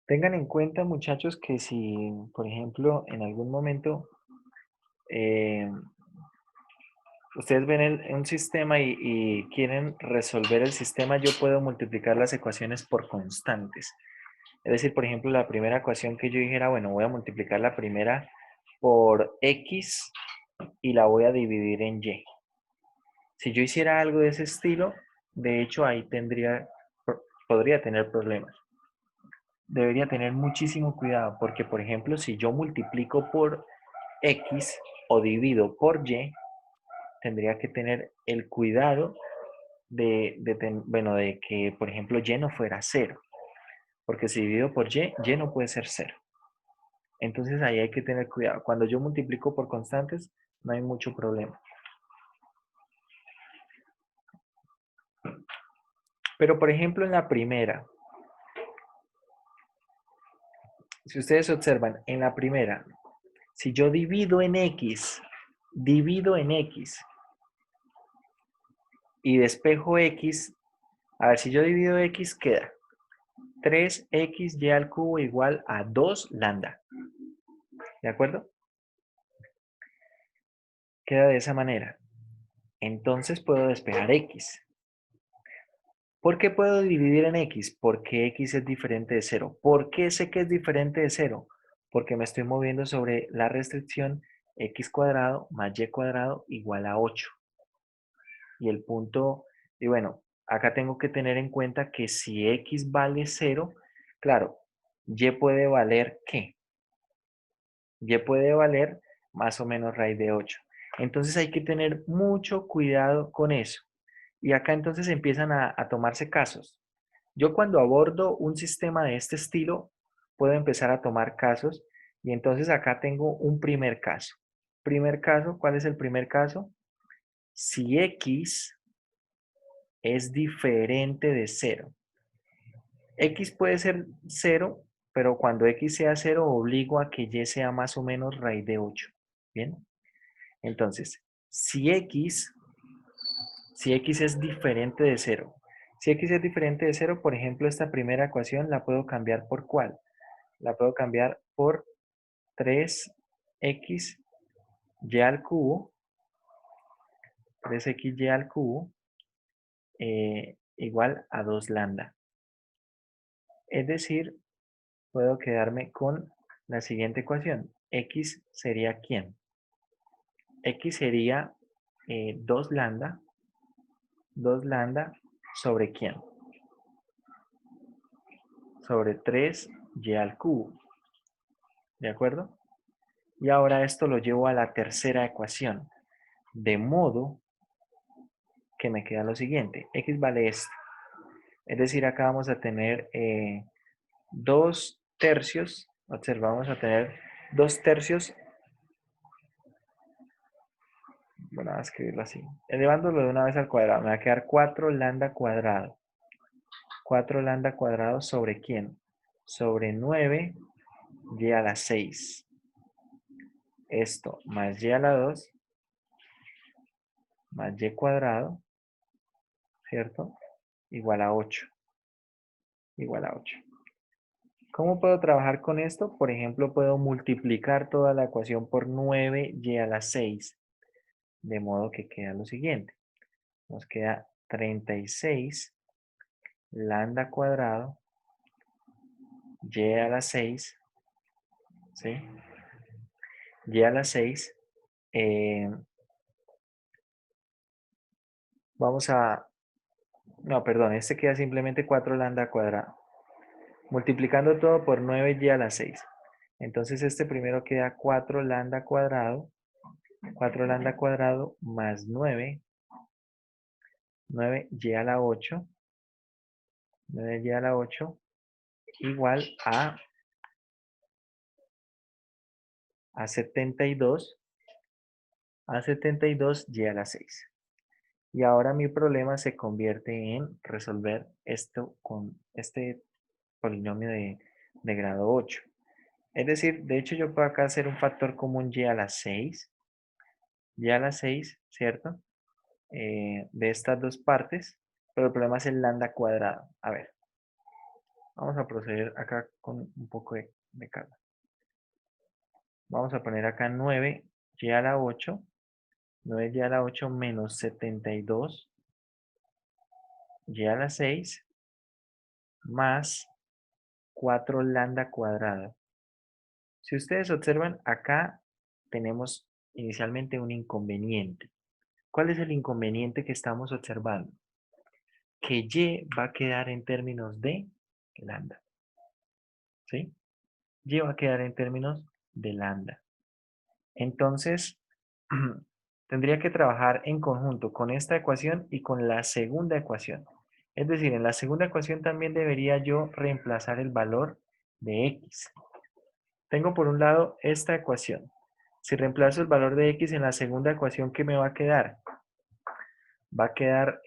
Tengan en cuenta, muchachos, que si, por ejemplo, en algún momento ustedes ven un sistema y quieren resolver el sistema, yo puedo multiplicar las ecuaciones por constantes. Es decir, por ejemplo, la primera ecuación que yo dijera, bueno, voy a multiplicar la primera por x y la voy a dividir en y. Si yo hiciera algo de ese estilo, de hecho ahí podría tener problemas. Debería tener muchísimo cuidado porque, por ejemplo, si yo multiplico por x o divido por y, tendría que tener el cuidado de que, por ejemplo, y no fuera 0. Porque si divido por y no puede ser 0. Entonces ahí hay que tener cuidado. Cuando yo multiplico por constantes, no hay mucho problema. Pero, por ejemplo, en la primera, si ustedes observan, en la primera, si yo divido en x y despejo x, a ver, si yo divido x, queda 3xy al cubo igual a 2 lambda. ¿De acuerdo? Queda de esa manera. Entonces puedo despejar x. ¿Por qué puedo dividir en x? Porque x es diferente de 0. ¿Por qué sé que es diferente de 0? Porque me estoy moviendo sobre la restricción x cuadrado más y cuadrado igual a 8. Y el punto, y bueno, acá tengo que tener en cuenta que si x vale 0, claro, y puede valer ¿qué? Y puede valer más o menos raíz de 8. Entonces hay que tener mucho cuidado con eso. Y acá entonces empiezan a tomarse casos. Yo cuando abordo un sistema de este estilo, puedo empezar a tomar casos. Y entonces acá tengo un primer caso. Primer caso, ¿cuál es el primer caso? Si x es diferente de 0. X puede ser 0, pero cuando x sea 0, obligo a que y sea más o menos raíz de 8. ¿Bien? Entonces, si x es diferente de 0. Si x es diferente de 0, por ejemplo, esta primera ecuación la puedo cambiar por ¿cuál? La puedo cambiar por 3xy al cubo, 3xy al cubo, igual a 2 lambda. Es decir, puedo quedarme con la siguiente ecuación. X sería ¿quién? X sería 2 lambda sobre ¿quién? Sobre 3y al cubo. ¿De acuerdo? Y ahora esto lo llevo a la tercera ecuación. De modo que me queda lo siguiente. X vale esto. Es decir, acá vamos a tener 2/3. Observamos a tener 2/3. Bueno, voy a escribirlo así. Elevándolo de una vez al cuadrado. Me va a quedar 4 lambda cuadrado. 4 lambda cuadrado sobre ¿quién? Sobre 9 y a la 6. Esto más y a la 2 más y cuadrado, ¿cierto? Igual a 8. Igual a 8. ¿Cómo puedo trabajar con esto? Por ejemplo, puedo multiplicar toda la ecuación por 9y a la 6. De modo que queda lo siguiente. Nos queda 36 lambda cuadrado y a la 6. ¿Sí? Y a la 6. Vamos a... No, perdón, este queda simplemente 4 lambda cuadrado. Multiplicando todo por 9y a la 6. Entonces este primero queda 4 lambda cuadrado. 4 lambda cuadrado más 9. 9y a la 8. 9y a la 8 igual a 72. A 72y a la 6. Y ahora mi problema se convierte en resolver esto con este polinomio de grado 8. Es decir, de hecho yo puedo acá hacer un factor común y a la 6. Y a la 6, ¿cierto? De estas dos partes. Pero el problema es el lambda cuadrado. A ver. Vamos a proceder acá con un poco de calma. Vamos a poner acá 9y a la 8. 9y a la 8 menos 72 y a la 6 más 4 lambda cuadrado. Si ustedes observan, acá tenemos inicialmente un inconveniente. ¿Cuál es el inconveniente que estamos observando? Que y va a quedar en términos de lambda. ¿Sí? Y va a quedar en términos de lambda. Entonces, tendría que trabajar en conjunto con esta ecuación y con la segunda ecuación. Es decir, en la segunda ecuación también debería yo reemplazar el valor de x. Tengo por un lado esta ecuación. Si reemplazo el valor de x en la segunda ecuación, ¿qué me va a quedar? Va a quedar,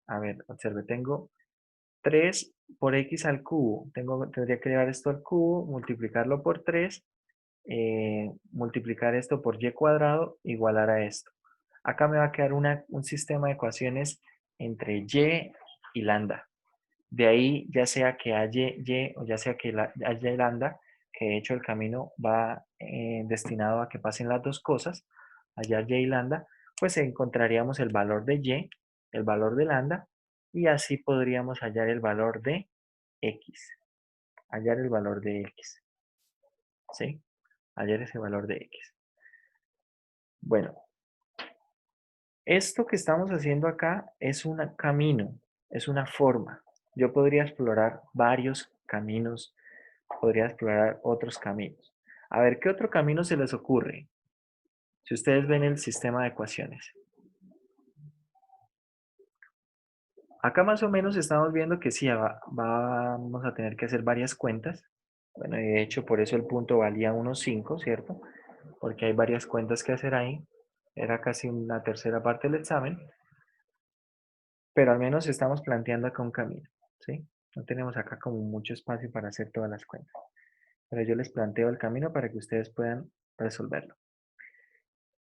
a ver, observe, tengo 3 por x al cubo. Tendría que llevar esto al cubo, multiplicarlo por 3, multiplicar esto por y cuadrado, igualar a esto. Acá me va a quedar un sistema de ecuaciones entre y lambda. De ahí, ya sea que haya y o ya sea que haya lambda, que de hecho el camino va destinado a que pasen las dos cosas, allá y lambda, pues encontraríamos el valor de y, el valor de lambda, y así podríamos hallar el valor de x. Hallar el valor de x. ¿Sí? Hallar ese valor de x. Bueno, esto que estamos haciendo acá es un camino, es una forma. Yo podría explorar varios caminos, podría explorar otros caminos. A ver, ¿qué otro camino se les ocurre? Si ustedes ven el sistema de ecuaciones. Acá más o menos estamos viendo que sí, vamos a tener que hacer varias cuentas. Bueno, y de hecho por eso el punto valía 1,5, ¿cierto? Porque hay varias cuentas que hacer ahí. Era casi una tercera parte del examen. Pero al menos estamos planteando acá un camino, ¿sí? No tenemos acá como mucho espacio para hacer todas las cuentas. Pero yo les planteo el camino para que ustedes puedan resolverlo.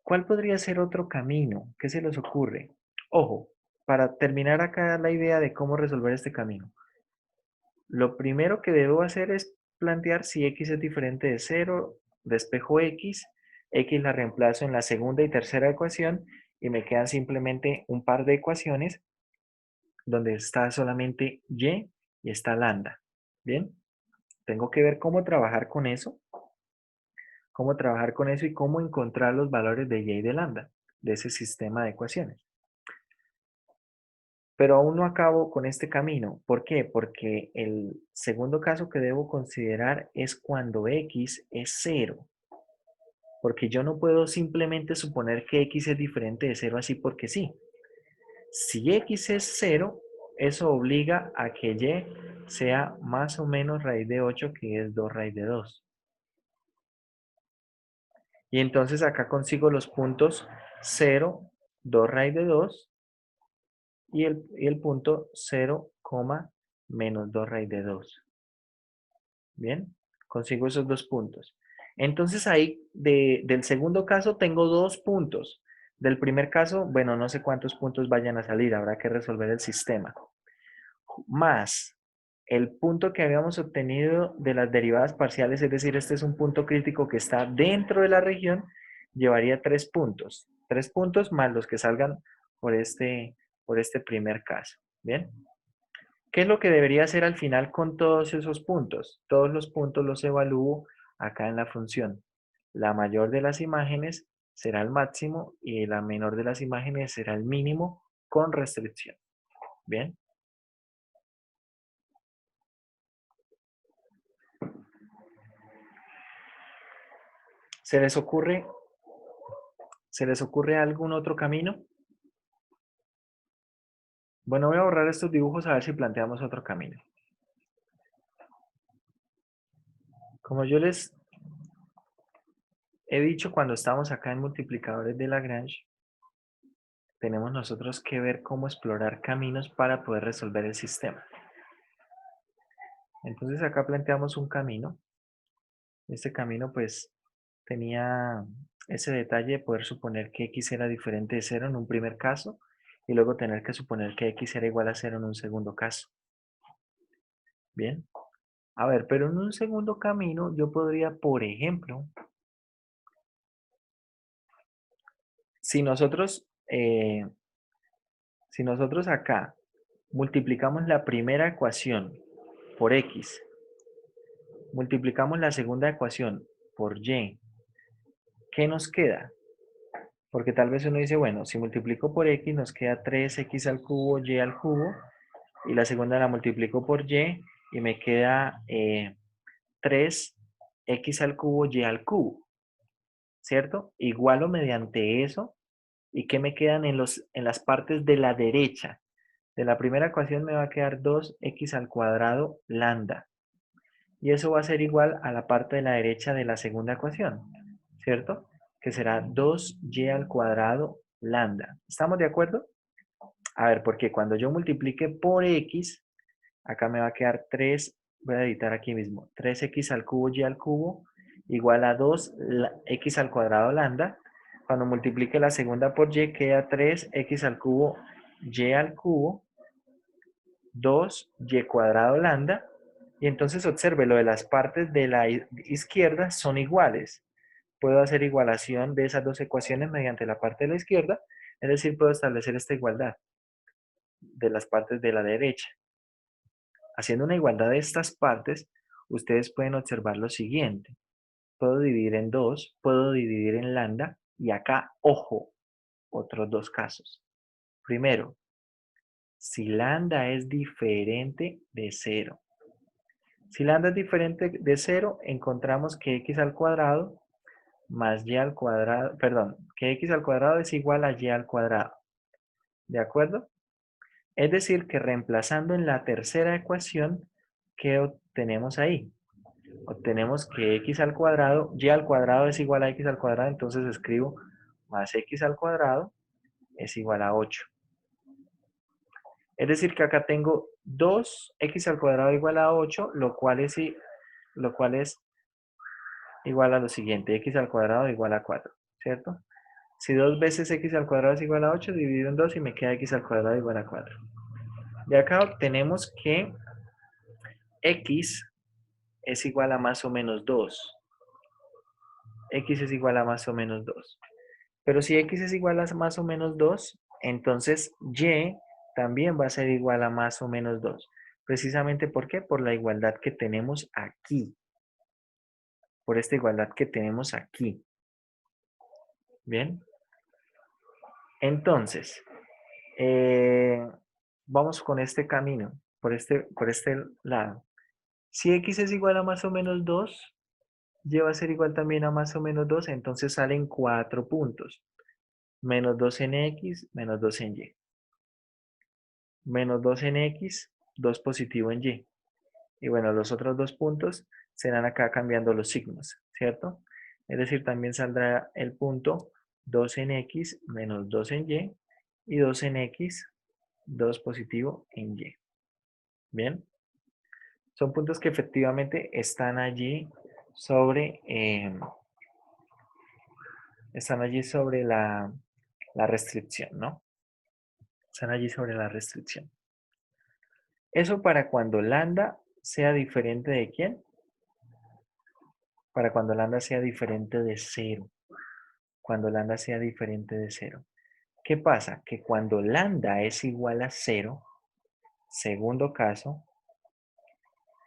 ¿Cuál podría ser otro camino? ¿Qué se les ocurre? Ojo, para terminar acá la idea de cómo resolver este camino. Lo primero que debo hacer es plantear si x es diferente de 0, despejo x la reemplazo en la segunda y tercera ecuación y me quedan simplemente un par de ecuaciones donde está solamente y está lambda. ¿Bien? Tengo que ver cómo trabajar con eso. Cómo trabajar con eso y cómo encontrar los valores de y de lambda de ese sistema de ecuaciones. Pero aún no acabo con este camino. ¿Por qué? Porque el segundo caso que debo considerar es cuando x es 0. Porque yo no puedo simplemente suponer que x es diferente de 0 así porque sí. Si x es 0, eso obliga a que y sea más o menos raíz de 8, que es 2 raíz de 2. Y entonces acá consigo los puntos 0, 2 raíz de 2 y el punto 0, menos 2 raíz de 2. Bien, consigo esos dos puntos. Entonces ahí del segundo caso tengo 2 puntos. Del primer caso, bueno, no sé cuántos puntos vayan a salir, habrá que resolver el sistema. Más el punto que habíamos obtenido de las derivadas parciales, es decir, este es un punto crítico que está dentro de la región, llevaría 3 puntos. 3 puntos más los que salgan por este primer caso. Bien. ¿Qué es lo que debería hacer al final con todos esos puntos? Todos los puntos los evalúo acá en la función. La mayor de las imágenes será el máximo y la menor de las imágenes será el mínimo con restricción. Bien. ¿Se les ocurre algún otro camino? Bueno, voy a borrar estos dibujos a ver si planteamos otro camino. Como yo les he dicho cuando estamos acá en multiplicadores de Lagrange, tenemos nosotros que ver cómo explorar caminos para poder resolver el sistema. Entonces acá planteamos un camino. Este camino pues tenía ese detalle de poder suponer que x era diferente de 0 en un primer caso y luego tener que suponer que x era igual a 0 en un segundo caso. Bien. A ver, pero en un segundo camino yo podría, por ejemplo, si nosotros acá multiplicamos la primera ecuación por x, multiplicamos la segunda ecuación por y, ¿qué nos queda? Porque tal vez uno dice, bueno, si multiplico por x nos queda 3x al cubo y al cubo, y la segunda la multiplico por y me queda 3x al cubo y al cubo, ¿cierto? Igualo mediante eso, ¿y qué me quedan en las partes de la derecha? De la primera ecuación me va a quedar 2x al cuadrado lambda, y eso va a ser igual a la parte de la derecha de la segunda ecuación, ¿cierto? Que será 2y al cuadrado lambda. ¿Estamos de acuerdo? A ver, porque cuando yo multiplique por x, acá me va a quedar 3, voy a editar aquí mismo, 3x al cubo y al cubo igual a 2x al cuadrado lambda. Cuando multiplique la segunda por y, queda 3x al cubo y al cubo, 2y cuadrado lambda. Y entonces observe, lo de las partes de la izquierda son iguales. Puedo hacer igualación de esas dos ecuaciones mediante la parte de la izquierda, es decir, puedo establecer esta igualdad de las partes de la derecha. Haciendo una igualdad de estas partes, ustedes pueden observar lo siguiente. Puedo dividir en 2, puedo dividir en lambda, y acá, ojo, otros dos casos. Primero, si lambda es diferente de 0. Si lambda es diferente de 0, encontramos que x al cuadrado más y al cuadrado, perdón, que x al cuadrado es igual a y al cuadrado. ¿De acuerdo? Es decir, que reemplazando en la tercera ecuación, ¿qué obtenemos ahí? Obtenemos que x al cuadrado, y al cuadrado es igual a x al cuadrado, entonces escribo más x al cuadrado es igual a 8. Es decir, que acá tengo 2x al cuadrado igual a 8, lo cual es igual a lo siguiente, x al cuadrado igual a 4, ¿cierto? Si 2 veces x al cuadrado es igual a 8, dividido en 2 y me queda x al cuadrado igual a 4. De acá obtenemos que x es igual a más o menos 2. X es igual a más o menos 2. Pero si x es igual a más o menos 2, entonces y también va a ser igual a más o menos 2. Precisamente, ¿por qué? Por la igualdad que tenemos aquí. Por esta igualdad que tenemos aquí. Bien. Entonces, vamos con este camino, por este lado. Si x es igual a más o menos 2, y va a ser igual también a más o menos 2, entonces salen 4 puntos. Menos 2 en x, menos 2 en y. Menos 2 en x, 2 positivo en y. Y bueno, los otros 2 puntos serán acá cambiando los signos, ¿cierto? Es decir, también saldrá el punto 2 en x menos 2 en y 2 en x, 2 positivo en y. ¿Bien? Son puntos que efectivamente están allí sobre, la restricción, ¿no? Están allí sobre la restricción. Eso para cuando lambda sea diferente de ¿quién? Para cuando lambda sea diferente de 0. Cuando lambda sea diferente de 0. ¿Qué pasa? Que cuando lambda es igual a 0, segundo caso,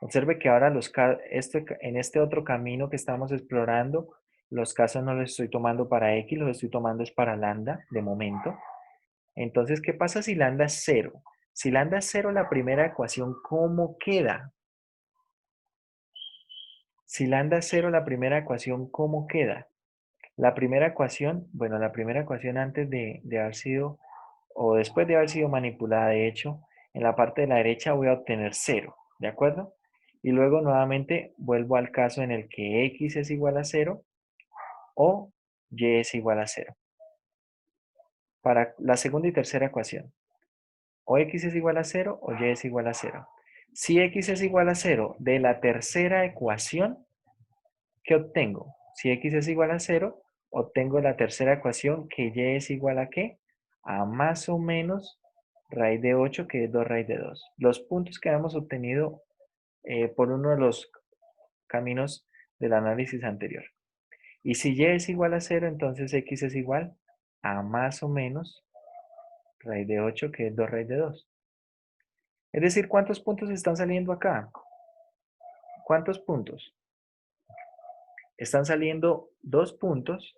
observe que ahora en este otro camino que estamos explorando, los casos no los estoy tomando para x, los estoy tomando es para lambda de momento. Entonces, ¿qué pasa si lambda es 0? Si lambda es 0, la primera ecuación, ¿cómo queda? Si lambda es 0, la primera ecuación, ¿cómo queda? La primera ecuación, bueno, la primera ecuación antes de haber sido, o después de haber sido manipulada, de hecho, en la parte de la derecha voy a obtener 0, ¿de acuerdo? Y luego nuevamente vuelvo al caso en el que x es igual a 0 o y es igual a 0. Para la segunda y tercera ecuación, o x es igual a 0 o y es igual a 0. Si x es igual a 0 de la tercera ecuación, ¿qué obtengo? Si x es igual a 0, obtengo la tercera ecuación que y es igual a ¿qué? A más o menos raíz de 8, que es 2 raíz de 2. Los puntos que hemos obtenido por uno de los caminos del análisis anterior. Y si y es igual a 0, entonces x es igual a más o menos raíz de 8, que es 2 raíz de 2. Es decir, ¿cuántos puntos están saliendo acá? ¿Cuántos puntos? Están saliendo 2 puntos.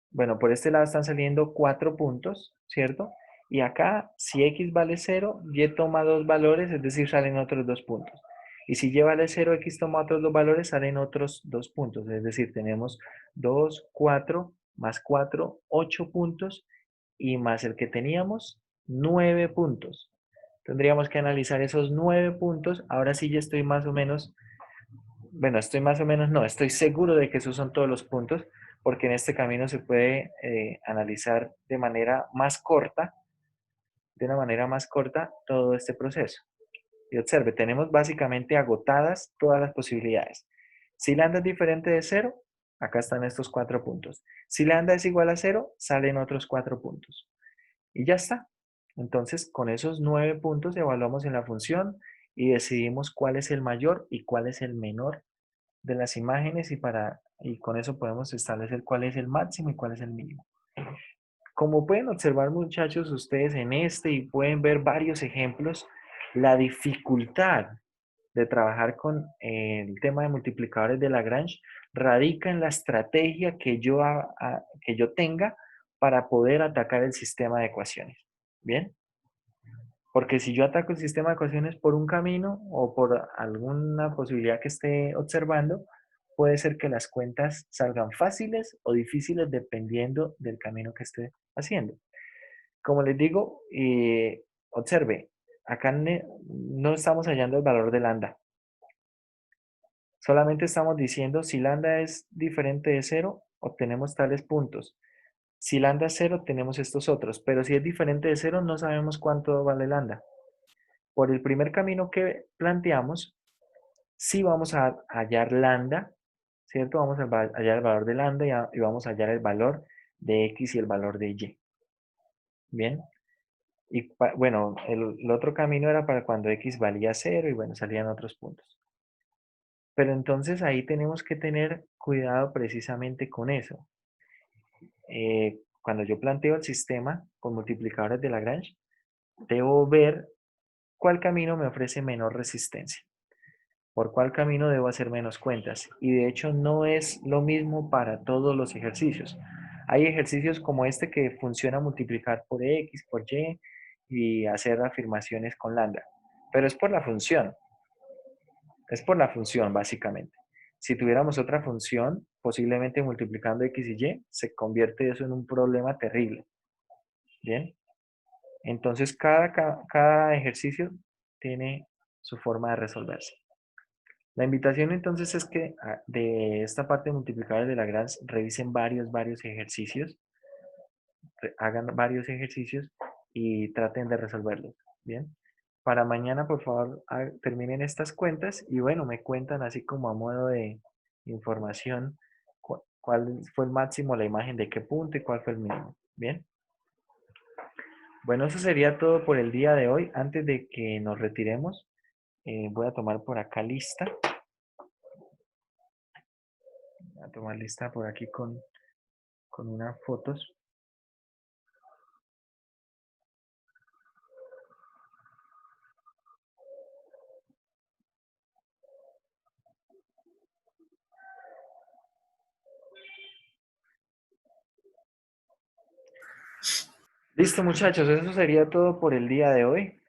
Bueno, por este lado están saliendo 4 puntos, ¿cierto? Y acá, si x vale 0, y toma 2 valores, es decir, salen otros 2 puntos. Y si y vale 0, x toma otros 2 valores, salen otros 2 puntos. Es decir, tenemos 2, 4, más 4, 8 puntos, y más el que teníamos, 9 puntos. Tendríamos que analizar esos 9 puntos. Ahora sí ya estoy más o menos, bueno, estoy seguro de que esos son todos los puntos, porque en este camino se puede analizar de manera más corta, de una manera más corta, todo este proceso. Y observe, tenemos básicamente agotadas todas las posibilidades. Si lambda es diferente de 0, acá están estos 4 puntos. Si lambda es igual a 0, salen otros 4 puntos. Y ya está. Entonces, con esos 9 puntos evaluamos en la función y decidimos cuál es el mayor y cuál es el menor de las imágenes, y con eso podemos establecer cuál es el máximo y cuál es el mínimo. Como pueden observar, muchachos, ustedes en y pueden ver varios ejemplos, la dificultad de trabajar con el tema de multiplicadores de Lagrange radica en la estrategia que yo tenga para poder atacar el sistema de ecuaciones. ¿Bien? Porque si yo ataco el sistema de ecuaciones por un camino o por alguna posibilidad que esté observando, puede ser que las cuentas salgan fáciles o difíciles dependiendo del camino que esté haciendo. Como les digo, observe, acá no estamos hallando el valor de lambda. Solamente estamos diciendo si lambda es diferente de 0, obtenemos tales puntos. Si lambda es 0, tenemos estos otros. Pero si es diferente de 0, no sabemos cuánto vale lambda. Por el primer camino que planteamos, sí vamos a hallar lambda, ¿cierto? Vamos a hallar el valor de lambda y vamos a hallar el valor de x y el valor de y. ¿Bien? Y bueno, el otro camino era para cuando x valía 0 y bueno, salían otros puntos. Pero entonces ahí tenemos que tener cuidado precisamente con eso. Cuando yo planteo el sistema con multiplicadores de Lagrange, debo ver cuál camino me ofrece menor resistencia. Por cuál camino debo hacer menos cuentas. Y de hecho no es lo mismo para todos los ejercicios. Hay ejercicios como este que funciona multiplicar por x, por y, y hacer afirmaciones con lambda. Pero es por la función. Es por la función, básicamente. Si tuviéramos otra función, posiblemente multiplicando x y y, se convierte eso en un problema terrible. ¿Bien? Entonces, cada ejercicio tiene su forma de resolverse. La invitación entonces es que de esta parte de multiplicadores de Lagrange revisen varios ejercicios, hagan varios ejercicios y traten de resolverlos. ¿Bien? Para mañana, por favor, terminen estas cuentas y bueno, me cuentan así como a modo de información cuál fue el máximo, la imagen de qué punto y cuál fue el mínimo. ¿Bien? Bueno, eso sería todo por el día de hoy. Antes de que nos retiremos, voy a tomar por acá lista. Voy a tomar lista por aquí con unas fotos. Listo, muchachos, eso sería todo por el día de hoy.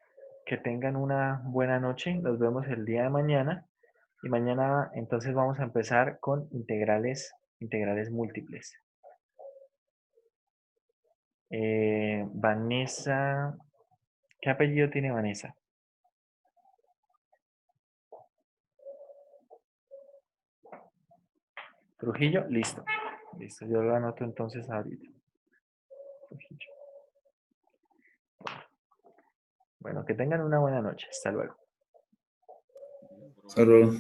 Que tengan una buena noche. Nos vemos el día de mañana. Y mañana entonces vamos a empezar con integrales múltiples. Vanessa, ¿qué apellido tiene Vanessa? Trujillo, listo. Listo, yo lo anoto entonces ahorita. Trujillo. Bueno, que tengan una buena noche. Hasta luego. Hasta luego.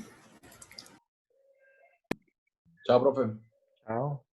Chao, profe. Chao.